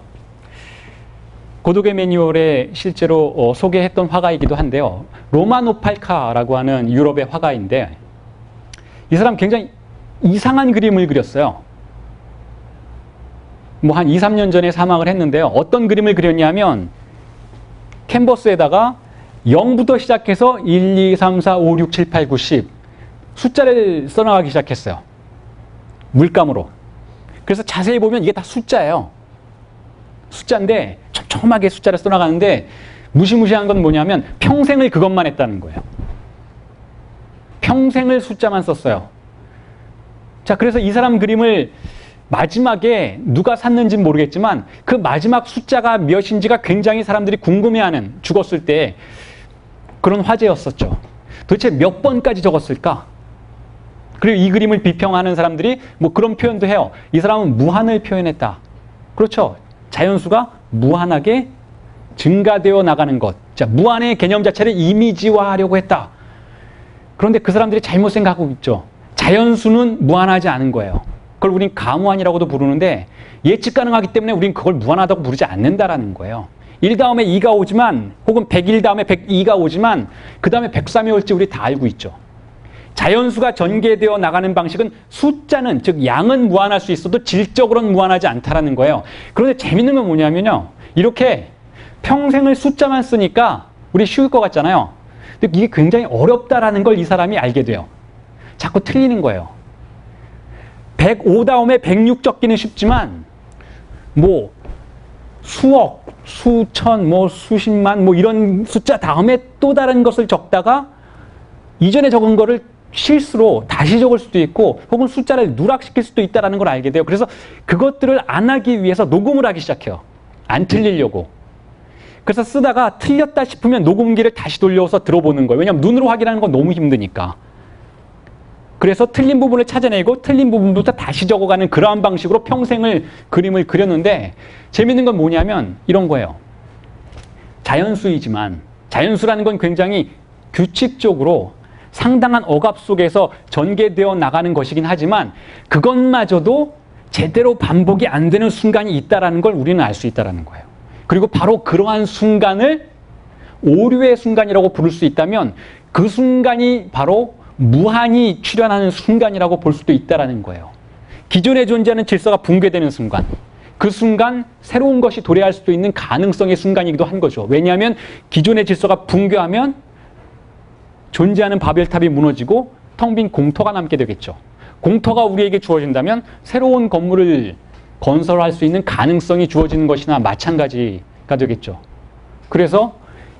Speaker 1: 고독의 매뉴얼에 실제로 소개했던 화가이기도 한데요. 로만 오팔카라고 하는 유럽의 화가인데 이 사람 굉장히 이상한 그림을 그렸어요. 뭐 한 2, 3년 전에 사망을 했는데요. 어떤 그림을 그렸냐면 캔버스에다가 0부터 시작해서 1, 2, 3, 4, 5, 6, 7, 8, 9, 10 숫자를 써나가기 시작했어요. 물감으로. 그래서 자세히 보면 이게 다 숫자예요. 숫자인데 촘촘하게 숫자를 써나가는데 무시무시한 건 뭐냐면 평생을 그것만 했다는 거예요. 평생을 숫자만 썼어요. 자, 그래서 이 사람 그림을 마지막에 누가 샀는지는 모르겠지만 그 마지막 숫자가 몇인지가 굉장히 사람들이 궁금해하는, 죽었을 때 그런 화제였었죠. 도대체 몇 번까지 적었을까? 그리고 이 그림을 비평하는 사람들이 뭐 그런 표현도 해요. 이 사람은 무한을 표현했다. 그렇죠. 자연수가 무한하게 증가되어 나가는 것. 자, 무한의 개념 자체를 이미지화하려고 했다. 그런데 그 사람들이 잘못 생각하고 있죠. 자연수는 무한하지 않은 거예요. 그걸 우린 가무한이라고도 부르는데 예측 가능하기 때문에 우린 그걸 무한하다고 부르지 않는다라는 거예요. 1 다음에 2가 오지만 혹은 101 다음에 102가 오지만 그 다음에 103이 올지 우리 다 알고 있죠. 자연수가 전개되어 나가는 방식은 숫자는, 즉 양은 무한할 수 있어도 질적으로는 무한하지 않다라는 거예요. 그런데 재밌는 건 뭐냐면요. 이렇게 평생을 숫자만 쓰니까 우리 쉬울 것 같잖아요. 근데 이게 굉장히 어렵다라는 걸 이 사람이 알게 돼요. 자꾸 틀리는 거예요. 105 다음에 106 적기는 쉽지만 뭐 수억, 수천, 뭐 수십만 뭐 이런 숫자 다음에 또 다른 것을 적다가 이전에 적은 거를 실수로 다시 적을 수도 있고 혹은 숫자를 누락시킬 수도 있다는 걸 알게 돼요. 그래서 그것들을 안 하기 위해서 녹음을 하기 시작해요. 안 틀리려고. 그래서 쓰다가 틀렸다 싶으면 녹음기를 다시 돌려서 들어보는 거예요. 왜냐하면 눈으로 확인하는 건 너무 힘드니까. 그래서 틀린 부분을 찾아내고 틀린 부분부터 다시 적어가는 그러한 방식으로 평생을 그림을 그렸는데 재밌는 건 뭐냐면 이런 거예요. 자연수이지만 자연수라는 건 굉장히 규칙적으로 상당한 억압 속에서 전개되어 나가는 것이긴 하지만 그것마저도 제대로 반복이 안 되는 순간이 있다는 걸 우리는 알 수 있다는 거예요. 그리고 바로 그러한 순간을 오류의 순간이라고 부를 수 있다면 그 순간이 바로 무한이 출현하는 순간이라고 볼 수도 있다는 거예요. 기존에 존재하는 질서가 붕괴되는 순간, 그 순간 새로운 것이 도래할 수도 있는 가능성의 순간이기도 한 거죠. 왜냐하면 기존의 질서가 붕괴하면 존재하는 바벨탑이 무너지고 텅 빈 공터가 남게 되겠죠. 공터가 우리에게 주어진다면 새로운 건물을 건설할 수 있는 가능성이 주어지는 것이나 마찬가지가 되겠죠. 그래서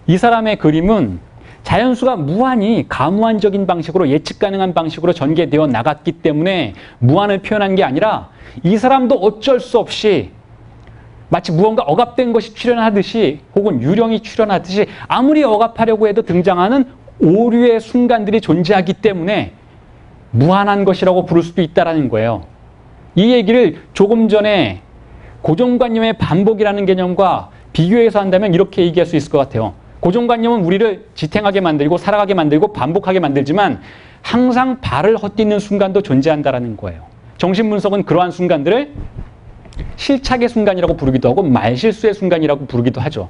Speaker 1: 이 사람의 그림은 자연수가 무한히 가무한적인 방식으로 예측 가능한 방식으로 전개되어 나갔기 때문에 무한을 표현한 게 아니라 이 사람도 어쩔 수 없이 마치 무언가 억압된 것이 출현하듯이 혹은 유령이 출현하듯이 아무리 억압하려고 해도 등장하는 오류의 순간들이 존재하기 때문에 무한한 것이라고 부를 수도 있다는 거예요. 이 얘기를 조금 전에 고정관념의 반복이라는 개념과 비교해서 한다면 이렇게 얘기할 수 있을 것 같아요. 고정관념은 우리를 지탱하게 만들고 살아가게 만들고 반복하게 만들지만 항상 발을 헛디디는 순간도 존재한다는 거예요. 정신분석은 그러한 순간들을 실착의 순간이라고 부르기도 하고 말실수의 순간이라고 부르기도 하죠.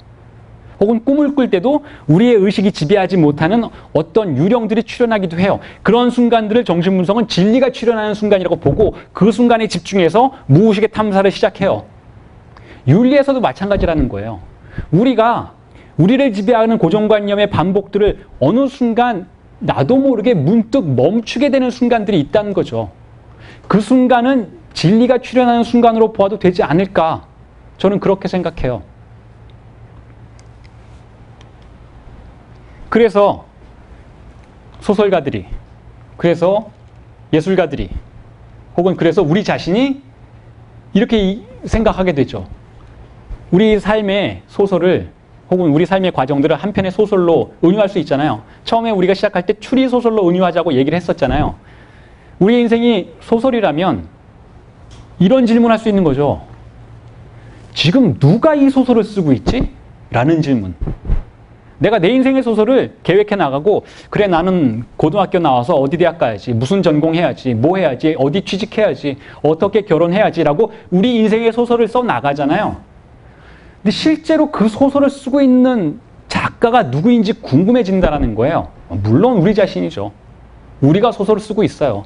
Speaker 1: 혹은 꿈을 꿀 때도 우리의 의식이 지배하지 못하는 어떤 유령들이 출현하기도 해요. 그런 순간들을 정신분석은 진리가 출현하는 순간이라고 보고 그 순간에 집중해서 무의식의 탐사를 시작해요. 윤리에서도 마찬가지라는 거예요. 우리가 우리를 지배하는 고정관념의 반복들을 어느 순간 나도 모르게 문득 멈추게 되는 순간들이 있다는 거죠. 그 순간은 진리가 출현하는 순간으로 보아도 되지 않을까? 저는 그렇게 생각해요. 그래서 소설가들이, 그래서 예술가들이, 혹은 그래서 우리 자신이 이렇게 생각하게 되죠. 우리 삶의 소설을 혹은 우리 삶의 과정들을 한 편의 소설로 은유할 수 있잖아요. 처음에 우리가 시작할 때 추리소설로 은유하자고 얘기를 했었잖아요. 우리 인생이 소설이라면 이런 질문할 수 있는 거죠. 지금 누가 이 소설을 쓰고 있지? 라는 질문. 내가 내 인생의 소설을 계획해 나가고 그래 나는 고등학교 나와서 어디 대학 가야지, 무슨 전공해야지, 뭐 해야지, 어디 취직해야지, 어떻게 결혼해야지 라고 우리 인생의 소설을 써 나가잖아요. 근데 실제로 그 소설을 쓰고 있는 작가가 누구인지 궁금해진다는 거예요. 물론 우리 자신이죠. 우리가 소설을 쓰고 있어요.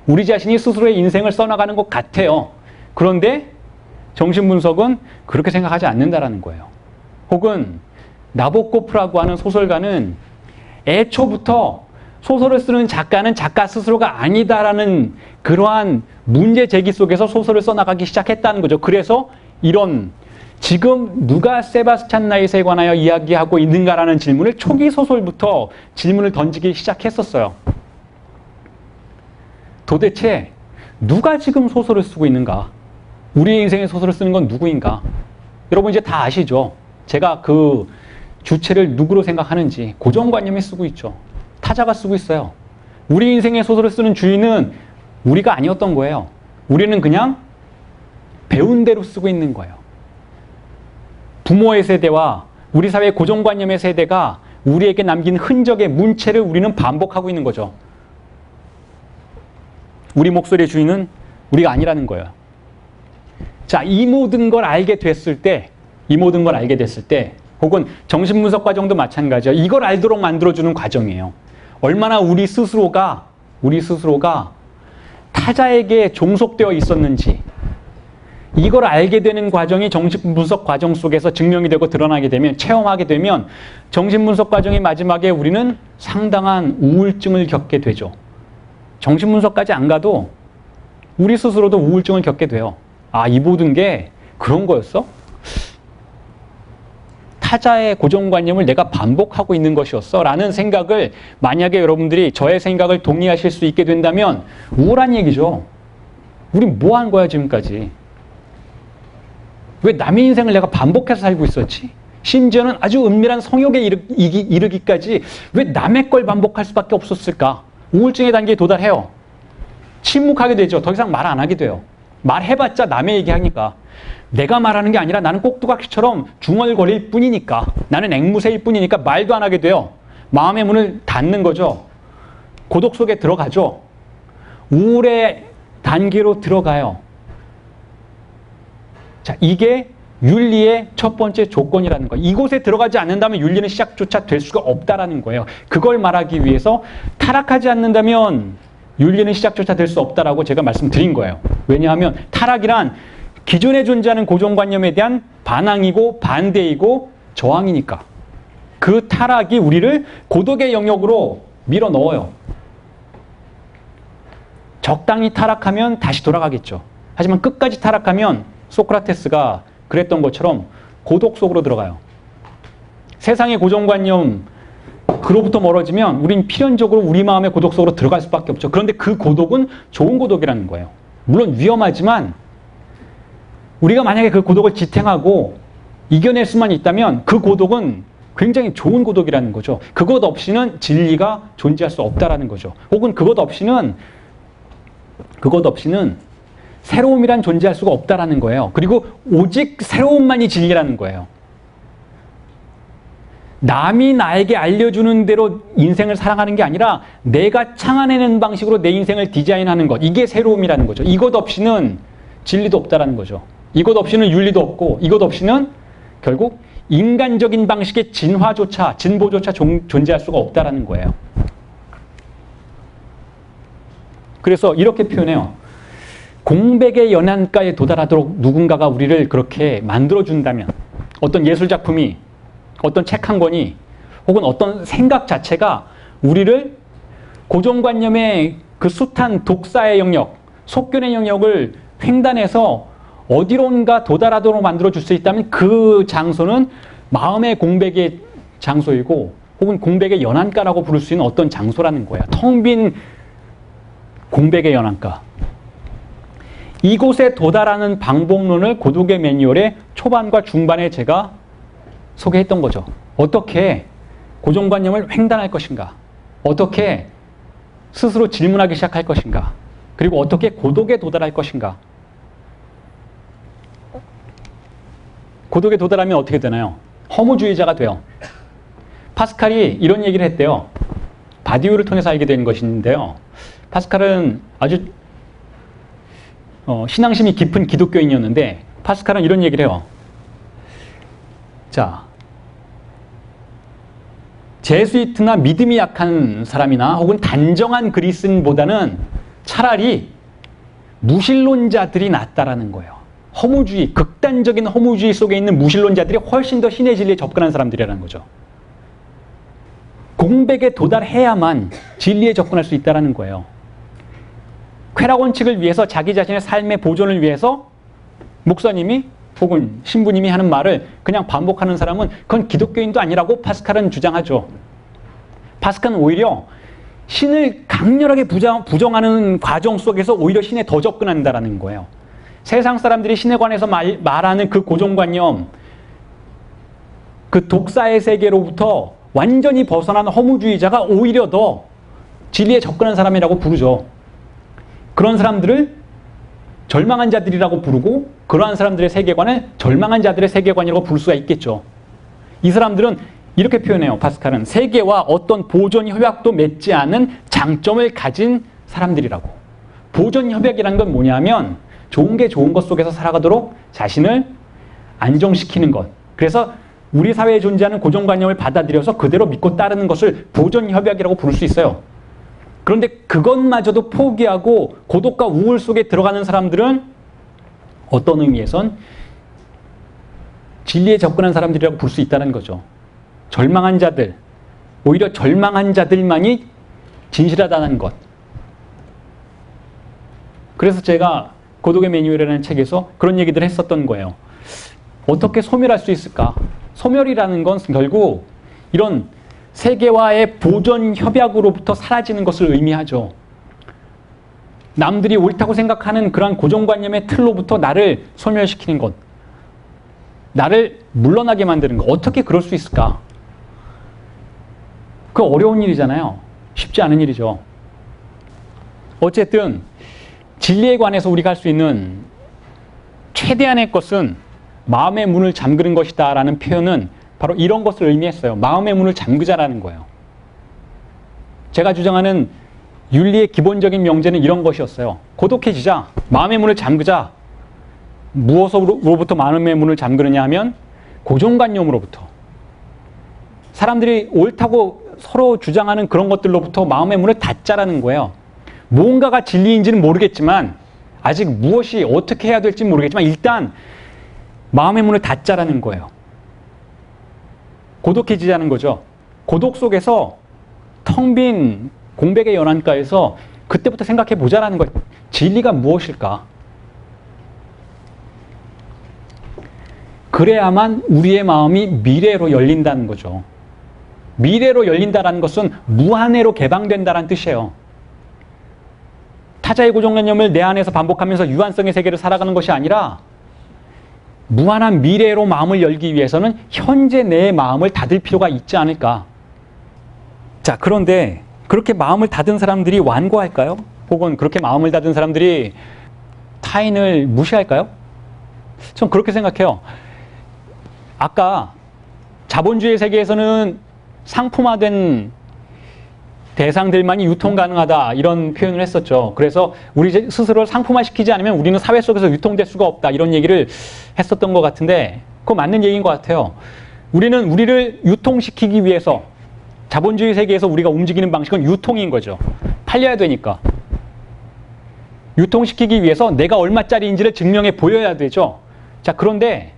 Speaker 1: 우리 자신이 스스로의 인생을 써나가는 것 같아요. 그런데 정신분석은 그렇게 생각하지 않는다는 거예요. 혹은 나보코프라고 하는 소설가는 애초부터 소설을 쓰는 작가는 작가 스스로가 아니다라는 그러한 문제 제기 속에서 소설을 써나가기 시작했다는 거죠. 그래서 이런 지금 누가 세바스찬 나잇에 관하여 이야기하고 있는가라는 질문을 초기 소설부터 질문을 던지기 시작했었어요. 도대체 누가 지금 소설을 쓰고 있는가? 우리의 인생의 소설을 쓰는 건 누구인가? 여러분 이제 다 아시죠? 제가 그 주체를 누구로 생각하는지 고정관념이 쓰고 있죠. 타자가 쓰고 있어요. 우리 인생의 소설을 쓰는 주인은 우리가 아니었던 거예요. 우리는 그냥 배운 대로 쓰고 있는 거예요. 부모의 세대와 우리 사회의 고정관념의 세대가 우리에게 남긴 흔적의 문체를 우리는 반복하고 있는 거죠. 우리 목소리의 주인은 우리가 아니라는 거예요. 자, 이 모든 걸 알게 됐을 때, 혹은 정신분석 과정도 마찬가지예요. 이걸 알도록 만들어주는 과정이에요. 얼마나 우리 스스로가 타자에게 종속되어 있었는지, 이걸 알게 되는 과정이 정신분석 과정 속에서 증명이 되고 드러나게 되면, 체험하게 되면 정신분석 과정의 마지막에 우리는 상당한 우울증을 겪게 되죠. 정신분석까지 안 가도 우리 스스로도 우울증을 겪게 돼요. 아, 이 모든 게 그런 거였어? 타자의 고정관념을 내가 반복하고 있는 것이었어? 라는 생각을 만약에 여러분들이 저의 생각을 동의하실 수 있게 된다면 우울한 얘기죠. 우린 뭐 한 거야 지금까지? 왜 남의 인생을 내가 반복해서 살고 있었지? 심지어는 아주 은밀한 성욕에 이르기까지 왜 남의 걸 반복할 수밖에 없었을까? 우울증의 단계에 도달해요. 침묵하게 되죠. 더 이상 말 안 하게 돼요. 말해봤자 남의 얘기하니까. 내가 말하는 게 아니라 나는 꼭두각시처럼 중얼거릴 뿐이니까. 나는 앵무새일 뿐이니까 말도 안 하게 돼요. 마음의 문을 닫는 거죠. 고독 속에 들어가죠. 우울의 단계로 들어가요. 자, 이게 윤리의 첫 번째 조건이라는 거예요. 이곳에 들어가지 않는다면 윤리는 시작조차 될 수가 없다라는 거예요. 그걸 말하기 위해서 타락하지 않는다면 윤리는 시작조차 될 수 없다라고 제가 말씀드린 거예요. 왜냐하면 타락이란 기존에 존재하는 고정관념에 대한 반항이고 반대이고 저항이니까. 그 타락이 우리를 고독의 영역으로 밀어 넣어요. 적당히 타락하면 다시 돌아가겠죠. 하지만 끝까지 타락하면 소크라테스가 그랬던 것처럼 고독 속으로 들어가요. 세상의 고정관념 그로부터 멀어지면 우린 필연적으로 우리 마음의 고독 속으로 들어갈 수밖에 없죠. 그런데 그 고독은 좋은 고독이라는 거예요. 물론 위험하지만 우리가 만약에 그 고독을 지탱하고 이겨낼 수만 있다면 그 고독은 굉장히 좋은 고독이라는 거죠. 그것 없이는 진리가 존재할 수 없다라는 거죠. 혹은 그것 없이는 새로움이란 존재할 수가 없다라는 거예요. 그리고 오직 새로움만이 진리라는 거예요. 남이 나에게 알려주는 대로 인생을 살아가는 게 아니라 내가 창안해낸 방식으로 내 인생을 디자인하는 것. 이게 새로움이라는 거죠. 이것 없이는 진리도 없다라는 거죠. 이것 없이는 윤리도 없고 이것 없이는 결국 인간적인 방식의 진화조차, 진보조차 존재할 수가 없다라는 거예요. 그래서 이렇게 표현해요. 공백의 연안가에 도달하도록 누군가가 우리를 그렇게 만들어준다면 어떤 예술작품이, 어떤 책 한 권이, 혹은 어떤 생각 자체가 우리를 고정관념의 그 숱한 독사의 영역, 속견의 영역을 횡단해서 어디론가 도달하도록 만들어줄 수 있다면 그 장소는 마음의 공백의 장소이고 혹은 공백의 연안가라고 부를 수 있는 어떤 장소라는 거예요. 텅 빈 공백의 연안가. 이곳에 도달하는 방법론을 고독의 매뉴얼의 초반과 중반에 제가 소개했던 거죠. 어떻게 고정관념을 횡단할 것인가? 어떻게 스스로 질문하기 시작할 것인가? 그리고 어떻게 고독에 도달할 것인가? 고독에 도달하면 어떻게 되나요? 허무주의자가 돼요. 파스칼이 이런 얘기를 했대요. 바디우를 통해서 알게 된 것인데요. 파스칼은 아주 신앙심이 깊은 기독교인이었는데 파스칼은 이런 얘기를 해요. 자, 제수이트나 믿음이 약한 사람이나 혹은 단정한 그리스인보다는 차라리 무신론자들이 낫다라는 거예요. 허무주의, 극단적인 허무주의 속에 있는 무신론자들이 훨씬 더 신의 진리에 접근한 사람들이라는 거죠. 공백에 도달해야만 진리에 접근할 수 있다는 거예요. 쾌락 원칙을 위해서 자기 자신의 삶의 보존을 위해서 목사님이 혹은 신부님이 하는 말을 그냥 반복하는 사람은 그건 기독교인도 아니라고 파스칼은 주장하죠. 파스칼은 오히려 신을 강렬하게 부정하는 과정 속에서 오히려 신에 더 접근한다는 거예요. 세상 사람들이 신에 관해서 말하는 그 고정관념, 그 독사의 세계로부터 완전히 벗어난 허무주의자가 오히려 더 진리에 접근한 사람이라고 부르죠. 그런 사람들을 절망한 자들이라고 부르고 그러한 사람들의 세계관을 절망한 자들의 세계관이라고 부를 수가 있겠죠. 이 사람들은 이렇게 표현해요. 파스칼은 세계와 어떤 보존 협약도 맺지 않은 장점을 가진 사람들이라고. 보존 협약이라는 건 뭐냐면 좋은 게 좋은 것 속에서 살아가도록 자신을 안정시키는 것. 그래서 우리 사회에 존재하는 고정관념을 받아들여서 그대로 믿고 따르는 것을 보존 협약이라고 부를 수 있어요. 그런데 그것마저도 포기하고 고독과 우울 속에 들어가는 사람들은 어떤 의미에선 진리에 접근한 사람들이라고 볼 수 있다는 거죠. 절망한 자들, 오히려 절망한 자들만이 진실하다는 것. 그래서 제가 고독의 매뉴얼이라는 책에서 그런 얘기들을 했었던 거예요. 어떻게 소멸할 수 있을까? 소멸이라는 건 결국 이런 세계와의 보존 협약으로부터 사라지는 것을 의미하죠. 남들이 옳다고 생각하는 그런 고정관념의 틀로부터 나를 소멸시키는 것. 나를 물러나게 만드는 것. 어떻게 그럴 수 있을까? 그 어려운 일이잖아요. 쉽지 않은 일이죠. 어쨌든 진리에 관해서 우리가 할 수 있는 최대한의 것은 마음의 문을 잠그는 것이다 라는 표현은 바로 이런 것을 의미했어요. 마음의 문을 잠그자라는 거예요. 제가 주장하는 윤리의 기본적인 명제는 이런 것이었어요. 고독해지자. 마음의 문을 잠그자. 무엇으로부터 마음의 문을 잠그느냐 하면 고정관념으로부터. 사람들이 옳다고 서로 주장하는 그런 것들로부터 마음의 문을 닫자라는 거예요. 무언가가 진리인지는 모르겠지만 아직 무엇이 어떻게 해야 될지 모르겠지만 일단 마음의 문을 닫자라는 거예요. 고독해지자는 거죠. 고독 속에서 텅 빈 공백의 연안가에서 그때부터 생각해 보자라는 거예요. 진리가 무엇일까? 그래야만 우리의 마음이 미래로 열린다는 거죠. 미래로 열린다는 것은 무한회로 개방된다는 뜻이에요. 타자의 고정관념을 내 안에서 반복하면서 유한성의 세계를 살아가는 것이 아니라 무한한 미래로 마음을 열기 위해서는 현재 내 마음을 닫을 필요가 있지 않을까. 자, 그런데 그렇게 마음을 닫은 사람들이 완고할까요? 혹은 그렇게 마음을 닫은 사람들이 타인을 무시할까요? 전 그렇게 생각해요. 아까 자본주의 세계에서는 상품화된 대상들만이 유통 가능하다 이런 표현을 했었죠. 그래서 우리 스스로를 상품화시키지 않으면 우리는 사회 속에서 유통될 수가 없다 이런 얘기를 했었던 것 같은데 그거 맞는 얘기인 것 같아요. 우리는 우리를 유통시키기 위해서 자본주의 세계에서 우리가 움직이는 방식은 유통인 거죠. 팔려야 되니까. 유통시키기 위해서 내가 얼마짜리인지를 증명해 보여야 되죠. 자, 그런데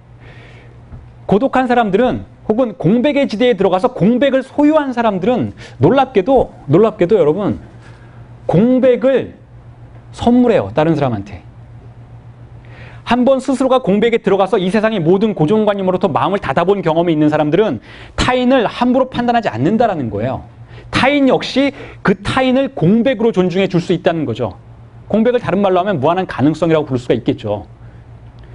Speaker 1: 고독한 사람들은 혹은 공백의 지대에 들어가서 공백을 소유한 사람들은 놀랍게도 여러분 공백을 선물해요. 다른 사람한테. 한번 스스로가 공백에 들어가서 이 세상의 모든 고정관념으로부터 마음을 닫아본 경험이 있는 사람들은 타인을 함부로 판단하지 않는다라는 거예요. 타인 역시 그 타인을 공백으로 존중해 줄 수 있다는 거죠. 공백을 다른 말로 하면 무한한 가능성이라고 부를 수가 있겠죠.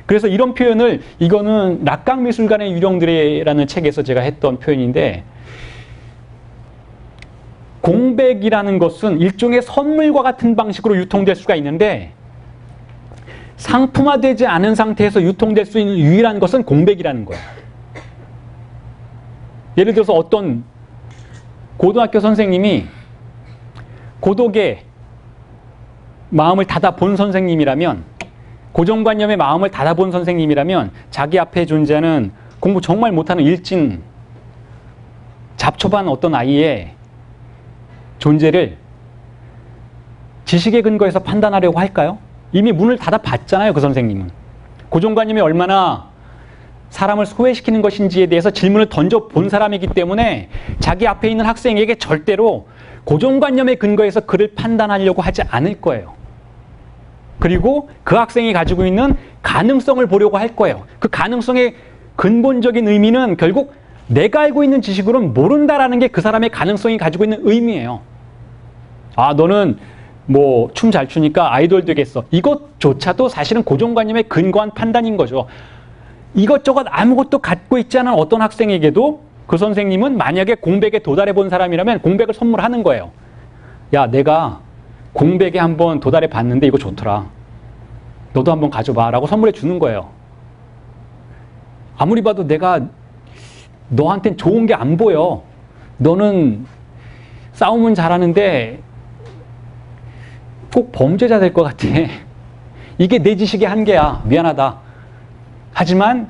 Speaker 1: 그래서 이런 표현을 이거는 락강미술관의 유령들이라는 책에서 제가 했던 표현인데 공백이라는 것은 일종의 선물과 같은 방식으로 유통될 수가 있는데 상품화되지 않은 상태에서 유통될 수 있는 유일한 것은 공백이라는 거예요. 예를 들어서 어떤 고등학교 선생님이 고독의 마음을 닫아본 선생님이라면, 고정관념의 마음을 닫아본 선생님이라면 자기 앞에 존재하는 공부 정말 못하는 일진, 잡초반 어떤 아이의 존재를 지식의 근거에서 판단하려고 할까요? 이미 문을 닫아봤잖아요, 그 선생님은. 고정관념이 얼마나 사람을 소외시키는 것인지에 대해서 질문을 던져본 사람이기 때문에 자기 앞에 있는 학생에게 절대로 고정관념의 근거에서 그를 판단하려고 하지 않을 거예요. 그리고 그 학생이 가지고 있는 가능성을 보려고 할 거예요. 그 가능성의 근본적인 의미는 결국 내가 알고 있는 지식으로는 모른다라는 게 그 사람의 가능성이 가지고 있는 의미예요. 아, 너는 뭐 춤 잘 추니까 아이돌 되겠어. 이것조차도 사실은 고정관념에 근거한 판단인 거죠. 이것저것 아무것도 갖고 있지 않은 어떤 학생에게도 그 선생님은 만약에 공백에 도달해 본 사람이라면 공백을 선물하는 거예요. 야, 내가 공백에 한번 도달해 봤는데 이거 좋더라. 너도 한번 가져봐 라고 선물해 주는 거예요. 아무리 봐도 내가 너한텐 좋은 게 안 보여. 너는 싸움은 잘하는데 꼭 범죄자 될 것 같아. 이게 내 지식의 한계야. 미안하다. 하지만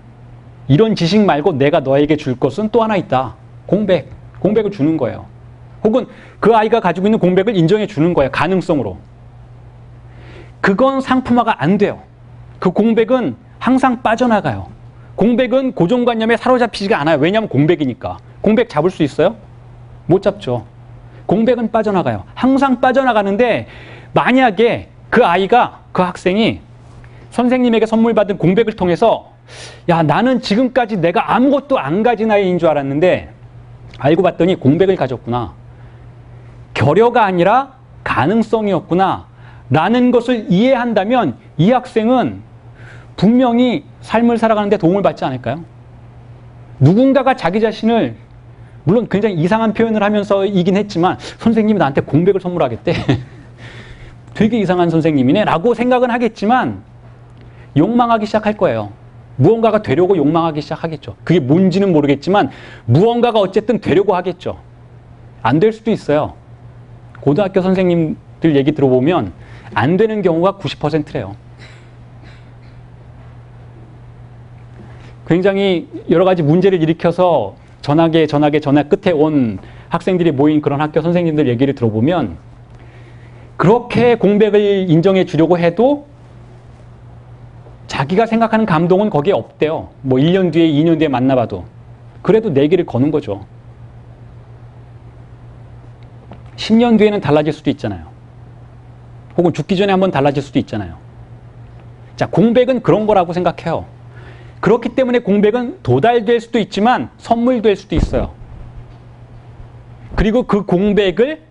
Speaker 1: 이런 지식 말고 내가 너에게 줄 것은 또 하나 있다. 공백. 공백을 주는 거예요. 혹은 그 아이가 가지고 있는 공백을 인정해 주는 거예요. 가능성으로. 그건 상품화가 안 돼요. 그 공백은 항상 빠져나가요. 공백은 고정관념에 사로잡히지가 않아요. 왜냐하면 공백이니까. 공백 잡을 수 있어요? 못 잡죠. 공백은 빠져나가요. 항상 빠져나가는데 만약에 그 아이가, 그 학생이 선생님에게 선물 받은 공백을 통해서 야, 나는 지금까지 내가 아무것도 안 가진 아이인 줄 알았는데 알고 봤더니 공백을 가졌구나. 결여가 아니라 가능성이었구나 라는 것을 이해한다면 이 학생은 분명히 삶을 살아가는 데 도움을 받지 않을까요? 누군가가 자기 자신을 물론 굉장히 이상한 표현을 하면서이긴 했지만 선생님이 나한테 공백을 선물하겠대. 되게 이상한 선생님이네 라고 생각은 하겠지만 욕망하기 시작할 거예요. 무언가가 되려고 욕망하기 시작하겠죠. 그게 뭔지는 모르겠지만 무언가가 어쨌든 되려고 하겠죠. 안 될 수도 있어요. 고등학교 선생님들 얘기 들어보면 안 되는 경우가 90%래요. 굉장히 여러 가지 문제를 일으켜서 전학 끝에 온 학생들이 모인 그런 학교 선생님들 얘기를 들어보면 그렇게 공백을 인정해 주려고 해도 자기가 생각하는 감동은 거기에 없대요. 뭐 1년 뒤에 2년 뒤에 만나봐도. 그래도 내기를 거는 거죠. 10년 뒤에는 달라질 수도 있잖아요. 혹은 죽기 전에 한번 달라질 수도 있잖아요. 자, 공백은 그런 거라고 생각해요. 그렇기 때문에 공백은 도달될 수도 있지만 선물될 수도 있어요. 그리고 그 공백을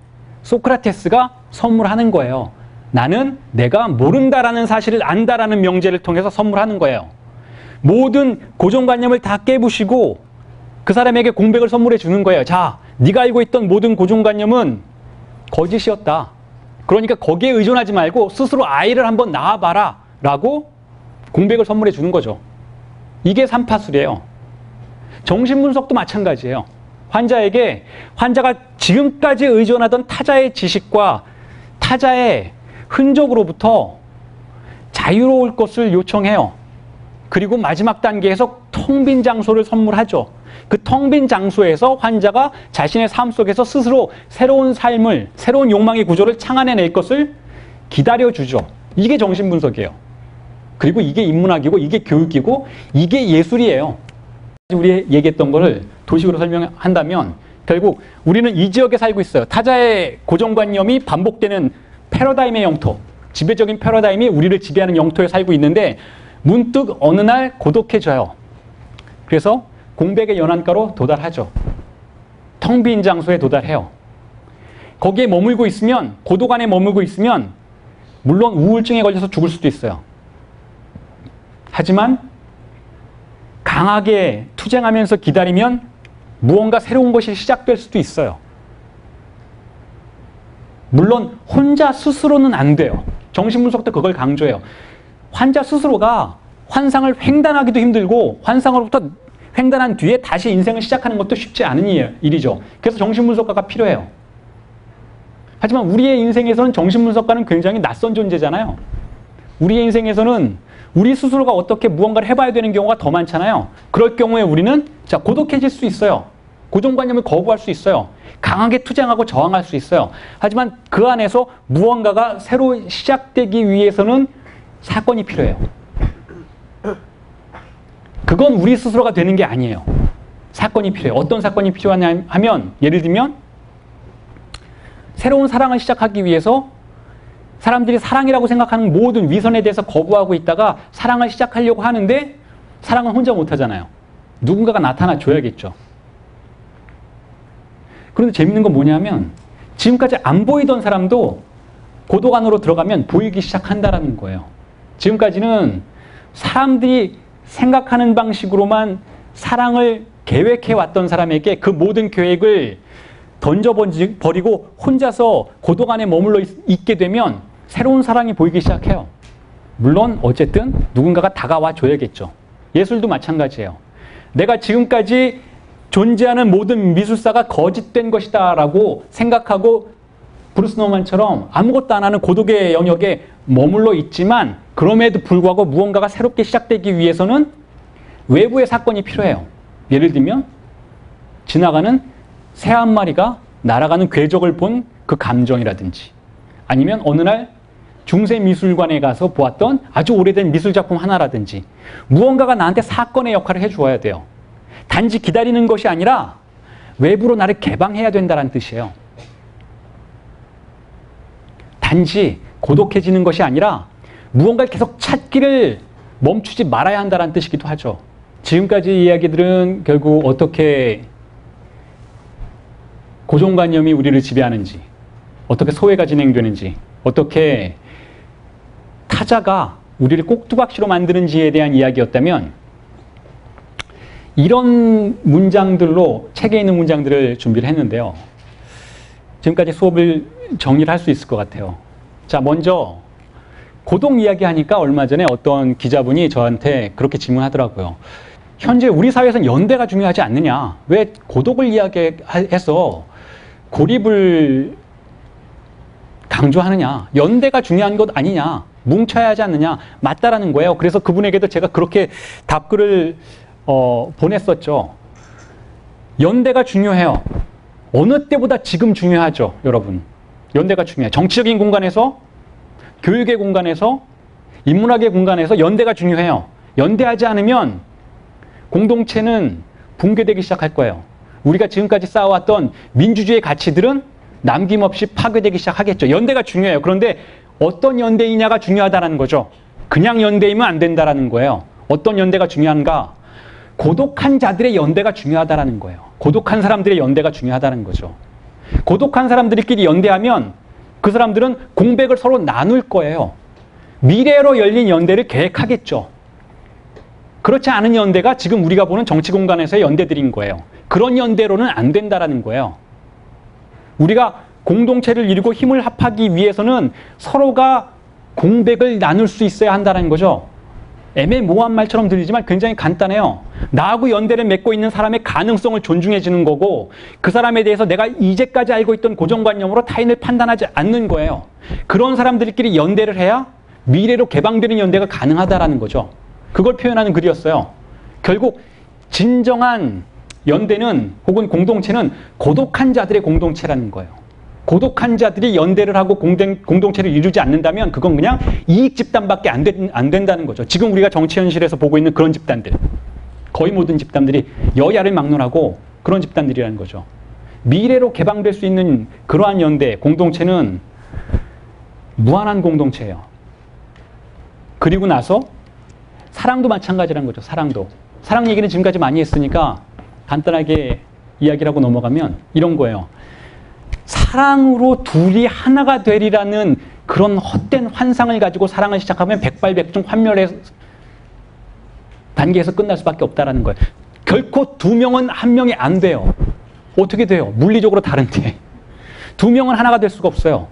Speaker 1: 소크라테스가 선물하는 거예요. 나는 내가 모른다라는 사실을 안다라는 명제를 통해서 선물하는 거예요. 모든 고정관념을 다 깨부시고 그 사람에게 공백을 선물해 주는 거예요. 자, 네가 알고 있던 모든 고정관념은 거짓이었다. 그러니까 거기에 의존하지 말고 스스로 아이를 한번 낳아봐라 라고 공백을 선물해 주는 거죠. 이게 삼파술이에요. 정신분석도 마찬가지예요. 환자에게 환자가 지금까지 의존하던 타자의 지식과 타자의 흔적으로부터 자유로울 것을 요청해요. 그리고 마지막 단계에서 텅 빈 장소를 선물하죠. 그 텅 빈 장소에서 환자가 자신의 삶 속에서 스스로 새로운 삶을, 새로운 욕망의 구조를 창안해낼 것을 기다려주죠. 이게 정신분석이에요. 그리고 이게 인문학이고 이게 교육이고 이게 예술이에요. 우리 얘기했던 거를 도식으로 설명한다면 결국 우리는 이 지역에 살고 있어요. 타자의 고정관념이 반복되는 패러다임의 영토, 지배적인 패러다임이 우리를 지배하는 영토에 살고 있는데 문득 어느 날 고독해져요. 그래서 공백의 연안가로 도달하죠. 텅 빈 장소에 도달해요. 거기에 머물고 있으면, 고독 안에 머물고 있으면 물론 우울증에 걸려서 죽을 수도 있어요. 하지만 강하게 투쟁하면서 기다리면 무언가 새로운 것이 시작될 수도 있어요. 물론 혼자 스스로는 안 돼요. 정신분석도 그걸 강조해요. 환자 스스로가 환상을 횡단하기도 힘들고 환상으로부터 횡단한 뒤에 다시 인생을 시작하는 것도 쉽지 않은 일이죠. 그래서 정신분석가가 필요해요. 하지만 우리의 인생에서는 정신분석가는 굉장히 낯선 존재잖아요. 우리의 인생에서는 우리 스스로가 어떻게 무언가를 해봐야 되는 경우가 더 많잖아요. 그럴 경우에 우리는 고독해질 수 있어요. 고정관념을 거부할 수 있어요. 강하게 투쟁하고 저항할 수 있어요. 하지만 그 안에서 무언가가 새로 시작되기 위해서는 사건이 필요해요. 그건 우리 스스로가 되는 게 아니에요. 사건이 필요해요. 어떤 사건이 필요하냐 하면 예를 들면 새로운 사랑을 시작하기 위해서 사람들이 사랑이라고 생각하는 모든 위선에 대해서 거부하고 있다가 사랑을 시작하려고 하는데 사랑은 혼자 못하잖아요. 누군가가 나타나 줘야겠죠. 그런데 재밌는 건 뭐냐면 지금까지 안 보이던 사람도 고독 안으로 들어가면 보이기 시작한다는 거예요. 지금까지는 사람들이 생각하는 방식으로만 사랑을 계획해왔던 사람에게 그 모든 계획을 던져버리고 혼자서 고독 안에 머물러 있게 되면 새로운 사랑이 보이기 시작해요. 물론 어쨌든 누군가가 다가와 줘야겠죠. 예술도 마찬가지예요. 내가 지금까지 존재하는 모든 미술사가 거짓된 것이다 라고 생각하고 브루스 노만처럼 아무것도 안 하는 고독의 영역에 머물러 있지만 그럼에도 불구하고 무언가가 새롭게 시작되기 위해서는 외부의 사건이 필요해요. 예를 들면 지나가는 새 한 마리가 날아가는 궤적을 본 그 감정이라든지 아니면 어느 날 중세미술관에 가서 보았던 아주 오래된 미술작품 하나라든지 무언가가 나한테 사건의 역할을 해주어야 돼요. 단지 기다리는 것이 아니라 외부로 나를 개방해야 된다는 뜻이에요. 단지 고독해지는 것이 아니라 무언가를 계속 찾기를 멈추지 말아야 한다는 뜻이기도 하죠. 지금까지 이야기들은 결국 어떻게 고정관념이 우리를 지배하는지, 어떻게 소외가 진행되는지, 어떻게 타자가 우리를 꼭두각시로 만드는지에 대한 이야기였다면 이런 문장들로 책에 있는 문장들을 준비를 했는데요. 지금까지 수업을 정리를 할 수 있을 것 같아요. 자, 먼저 고독 이야기하니까 얼마 전에 어떤 기자분이 저한테 그렇게 질문하더라고요. 현재 우리 사회에서는 연대가 중요하지 않느냐? 왜 고독을 이야기해서 고립을 강조하느냐? 연대가 중요한 것 아니냐? 뭉쳐야 하지 않느냐? 맞다라는 거예요. 그래서 그분에게도 제가 그렇게 답글을 보냈었죠. 연대가 중요해요. 어느 때보다 지금 중요하죠, 여러분. 연대가 중요해요. 정치적인 공간에서, 교육의 공간에서, 인문학의 공간에서 연대가 중요해요. 연대하지 않으면 공동체는 붕괴되기 시작할 거예요. 우리가 지금까지 쌓아왔던 민주주의 가치들은 남김없이 파괴되기 시작하겠죠. 연대가 중요해요. 그런데 어떤 연대이냐가 중요하다는 거죠. 그냥 연대이면 안 된다는 거예요. 어떤 연대가 중요한가? 고독한 자들의 연대가 중요하다는 거예요. 고독한 사람들의 연대가 중요하다는 거죠. 고독한 사람들끼리 연대하면 그 사람들은 공백을 서로 나눌 거예요. 미래로 열린 연대를 계획하겠죠. 그렇지 않은 연대가 지금 우리가 보는 정치 공간에서의 연대들인 거예요. 그런 연대로는 안 된다는 거예요. 우리가 공동체를 이루고 힘을 합하기 위해서는 서로가 공백을 나눌 수 있어야 한다는 거죠. 애매모호한 말처럼 들리지만 굉장히 간단해요. 나하고 연대를 맺고 있는 사람의 가능성을 존중해 주는 거고 그 사람에 대해서 내가 이제까지 알고 있던 고정관념으로 타인을 판단하지 않는 거예요. 그런 사람들끼리 연대를 해야 미래로 개방되는 연대가 가능하다라는 거죠. 그걸 표현하는 글이었어요. 결국 진정한 연대는 혹은 공동체는 고독한 자들의 공동체라는 거예요. 고독한 자들이 연대를 하고 공동체를 이루지 않는다면 그건 그냥 이익 집단밖에 안 된다는 거죠. 지금 우리가 정치 현실에서 보고 있는 그런 집단들. 거의 모든 집단들이 여야를 막론하고 그런 집단들이라는 거죠. 미래로 개방될 수 있는 그러한 연대, 공동체는 무한한 공동체예요. 그리고 나서 사랑도 마찬가지라는 거죠. 사랑도. 사랑 얘기는 지금까지 많이 했으니까 간단하게 이야기를 하고 넘어가면 이런 거예요. 사랑으로 둘이 하나가 되리라는 그런 헛된 환상을 가지고 사랑을 시작하면 백발백중 환멸의 단계에서 끝날 수밖에 없다는 거예요. 결코 두 명은 한 명이 안 돼요. 어떻게 돼요? 물리적으로 다른데. 두 명은 하나가 될 수가 없어요.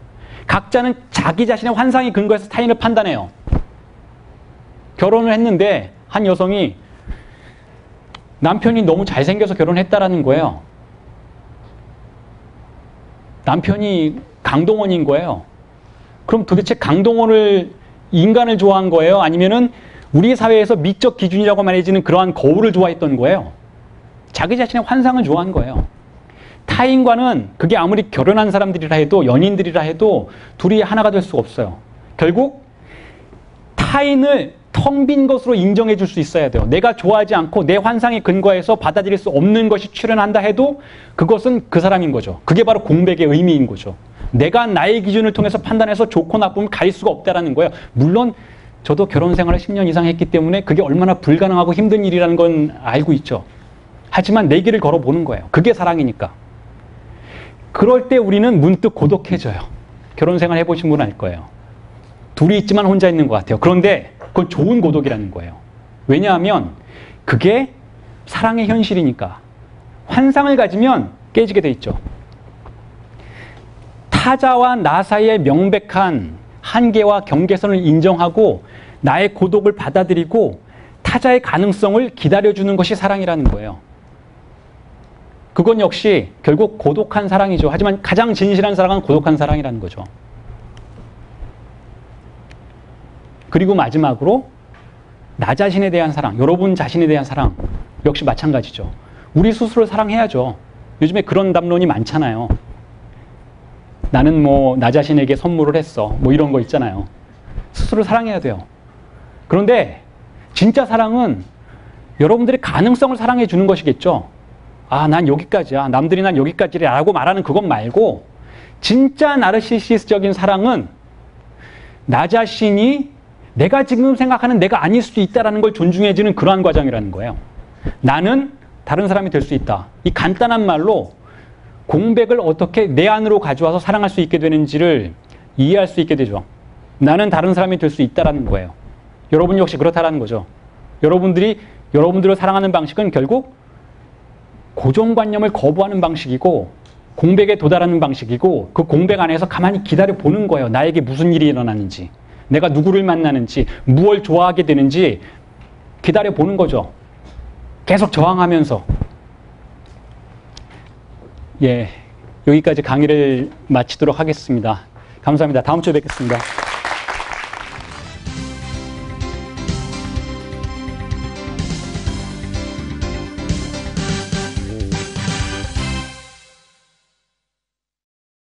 Speaker 1: 각자는 자기 자신의 환상에 근거해서 타인을 판단해요. 결혼을 했는데 한 여성이 남편이 너무 잘생겨서 결혼했다라는 거예요. 남편이 강동원인 거예요. 그럼 도대체 강동원을 인간을 좋아한 거예요? 아니면은 우리 사회에서 미적 기준이라고 말해지는 그러한 거울을 좋아했던 거예요? 자기 자신의 환상을 좋아한 거예요. 타인과는 그게 아무리 결혼한 사람들이라 해도 연인들이라 해도 둘이 하나가 될 수가 없어요. 결국 타인을 텅 빈 것으로 인정해 줄 수 있어야 돼요. 내가 좋아하지 않고 내 환상에 근거해서 받아들일 수 없는 것이 출현한다 해도 그것은 그 사람인 거죠. 그게 바로 공백의 의미인 거죠. 내가 나의 기준을 통해서 판단해서 좋고 나쁨을 가릴 수가 없다라는 거예요. 물론 저도 결혼 생활을 10년 이상 했기 때문에 그게 얼마나 불가능하고 힘든 일이라는 건 알고 있죠. 하지만 내 길을 걸어보는 거예요. 그게 사랑이니까. 그럴 때 우리는 문득 고독해져요. 결혼 생활 해보신 분은 알 거예요. 둘이 있지만 혼자 있는 것 같아요. 그런데 그건 좋은 고독이라는 거예요. 왜냐하면 그게 사랑의 현실이니까. 환상을 가지면 깨지게 돼 있죠. 타자와 나 사이의 명백한 한계와 경계선을 인정하고 나의 고독을 받아들이고 타자의 가능성을 기다려주는 것이 사랑이라는 거예요. 그건 역시 결국 고독한 사랑이죠. 하지만 가장 진실한 사랑은 고독한 사랑이라는 거죠. 그리고 마지막으로 나 자신에 대한 사랑, 여러분 자신에 대한 사랑 역시 마찬가지죠. 우리 스스로 사랑해야죠. 요즘에 그런 담론이 많잖아요. 나는 뭐 나 자신에게 선물을 했어. 뭐 이런 거 있잖아요. 스스로 사랑해야 돼요. 그런데 진짜 사랑은 여러분들의 가능성을 사랑해 주는 것이겠죠. 아, 난 여기까지야. 남들이 난 여기까지라고 말하는 그것 말고 진짜 나르시시스적인 사랑은 나 자신이 내가 지금 생각하는 내가 아닐 수도 있다는 걸 존중해주는 그러한 과정이라는 거예요. 나는 다른 사람이 될 수 있다. 이 간단한 말로 공백을 어떻게 내 안으로 가져와서 사랑할 수 있게 되는지를 이해할 수 있게 되죠. 나는 다른 사람이 될 수 있다는 거예요. 여러분 역시 그렇다라는 거죠. 여러분들을 사랑하는 방식은 결국 고정관념을 거부하는 방식이고 공백에 도달하는 방식이고 그 공백 안에서 가만히 기다려 보는 거예요. 나에게 무슨 일이 일어나는지, 내가 누구를 만나는지, 무엇을 좋아하게 되는지 기다려 보는 거죠. 계속 저항하면서. 예, 여기까지 강의를 마치도록 하겠습니다. 감사합니다. 다음 주에 뵙겠습니다.